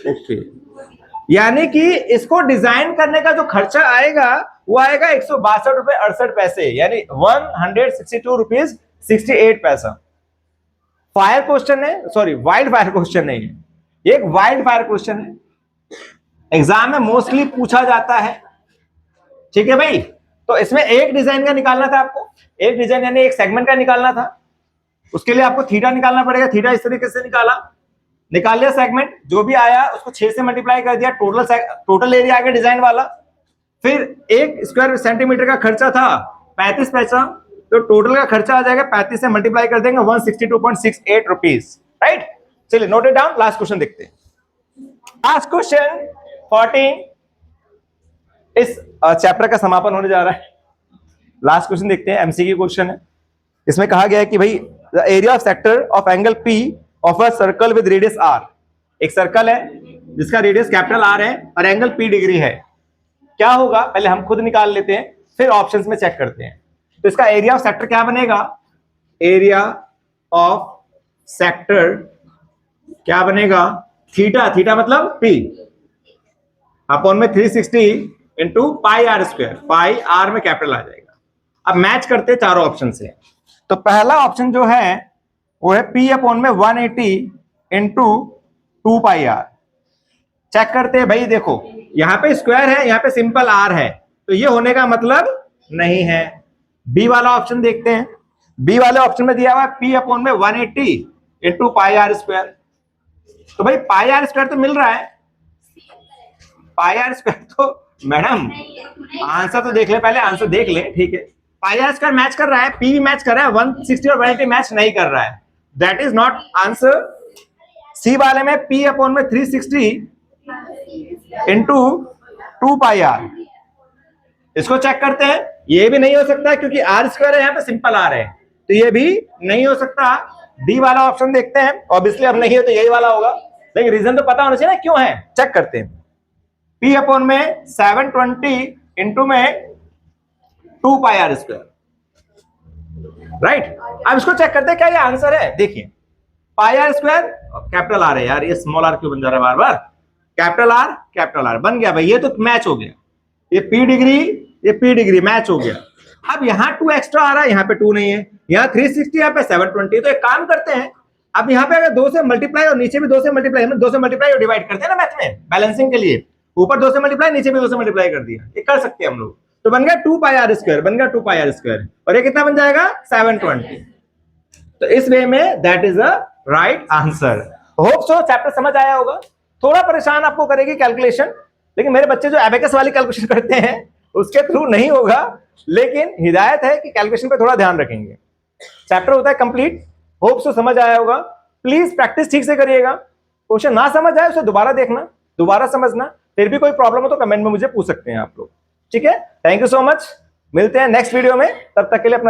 ओके, यानी कि इसको डिजाइन करने का जो खर्चा आएगा वो आएगा 162 रुपए 68 पैसे, यानी 162 रुपीज 68 पैसा। फायर क्वेश्चन है, सॉरी वाइल्ड फायर क्वेश्चन नहीं है, ये एक वाइल्ड फायर क्वेश्चन है, एग्जाम में मोस्टली पूछा जाता है। ठीक है भाई, तो इसमें एक डिजाइन का निकालना था आपको, एक डिजाइन यानी एक सेगमेंट का निकालना था, उसके लिए आपको थीटा निकालना पड़ेगा। थीटा इस तरीके से निकाल लिया सेगमेंट, जो भी आया उसको 6 से मल्टीप्लाई कर दिया, टोटल एरिया आ गया डिजाइन वाला। फिर 1 स्क्वायर सेंटीमीटर का खर्चा था 35 पैसा, तो टोटल का खर्चा आ जाएगा 35 से मल्टीप्लाई कर देंगे 162.68 रुपीज, राइट। चलिए note it down, last question देखते हैं। लास्ट क्वेश्चन 14 इस चैप्टर का समापन होने जा रहा है। लास्ट क्वेश्चन देखते हैं, एमसीक्यू क्वेश्चन है। इसमें कहा गया है कि भाई the area of sector of angle P of a circle with radius R, एक सर्कल है जिसका रेडियस कैपिटल आर है और एंगल पी डिग्री है, क्या होगा पहले हम खुद निकाल लेते हैं फिर ऑप्शंस में चेक करते हैं। तो इसका एरिया ऑफ सेक्टर क्या बनेगा, एरिया ऑफ सेक्टर क्या बनेगा, थीटा, थीटा मतलब पी अपॉन में 360 into pi are square, pi R में कैपिटल आ जाएगा। अब मैच करते हैं चारों ऑप्शन से। तो पहला ऑप्शन जो है वो है P अपॉन में 180 इंटू 2 पाई आर। चेक करते हैं भाई, देखो यहां पे स्क्वायर है, यहां पे सिंपल आर है, तो ये होने का मतलब नहीं है। बी वाला ऑप्शन देखते हैं, बी वाले ऑप्शन में दिया हुआ है P अपॉन में 180 इंटू पाई आर स्क्वायर। तो भाई पाई आर स्क्वायर तो मिल रहा है, पाई आर स्क्वायर तो मैडम आंसर तो देख ले, पहले आंसर देख ले, ठीक है। पाई आर स्क्वायर मैच कर रहा है, पी भी मैच कर रहा है, 160 और 180 मैच नहीं कर रहा है, दैट इज नॉट आंसर। सी वाले में P अपॉन में 360 इंटू 2 पाई आर, इसको चेक करते हैं। ये भी नहीं हो सकता क्योंकि आर स्क्वायर है, यहाँ पे सिंपल आर है, तो ये भी नहीं हो सकता। डी वाला ऑप्शन देखते हैं, ऑब्वियसली अब नहीं है तो यही वाला होगा, लेकिन रीजन तो पता होना चाहिए ना क्यों है, चेक करते हैं। P अपॉन में 720 इंटू में 2 पाई आर स्क्वायर, राइट। अब इसको चेक करते हैं क्या ये आंसर है। देखिए पाई आर स्क्वायर कैपिटल आर है, यार ये स्मॉल आर क्यों बन जा रहा है बार बार, कैपिटल आर बन गया भाई, ये तो मैच हो गया, ये P डिग्री ये P डिग्री मैच हो गया। अब यहाँ 2 एक्स्ट्रा आ रहा है, यहाँ पे 2 नहीं है, यहाँ 360 यहाँ पे 720, तो एक काम करते हैं, अब यहाँ पे अगर 2 से मल्टीप्लाई और नीचे भी 2 से मल्टीप्लाई, हम 2 से मल्टीप्लाई और डिवाइड करते हैं ना मैथ में बैलेंसिंग के लिए, ऊपर 2 से मल्टीप्लाई नीचे भी 2 से मल्टीप्लाई कर दिया, ये कर सकते हैं हम लोग। तो बन गया 2 पाई आर स्क्वायर, बन गया 2 पाई आर स्क्वायर, और ये कितना बन जाएगा 720। तो इस वे में that is a right answer. Hope so chapter समझ आया होगा। थोड़ा परेशान आपको करेगी कैलकुलेशन, लेकिन मेरे बच्चे जो एबेकस वाली कैलकुलेशन करते हैं उसके थ्रू नहीं होगा, लेकिन हिदायत है कि कैलकुलेशन पे थोड़ा ध्यान रखेंगे। चैप्टर होता है कंप्लीट, होप सो समझ आया होगा। प्लीज प्रैक्टिस ठीक से करिएगा, क्वेश्चन ना समझ आए उसे दोबारा देखना, दोबारा समझना, फिर भी कोई प्रॉब्लम हो तो कमेंट में मुझे पूछ सकते हैं आप लोग, ठीक है। थैंक यू सो मच, मिलते हैं नेक्स्ट वीडियो में, तब तक के लिए अपना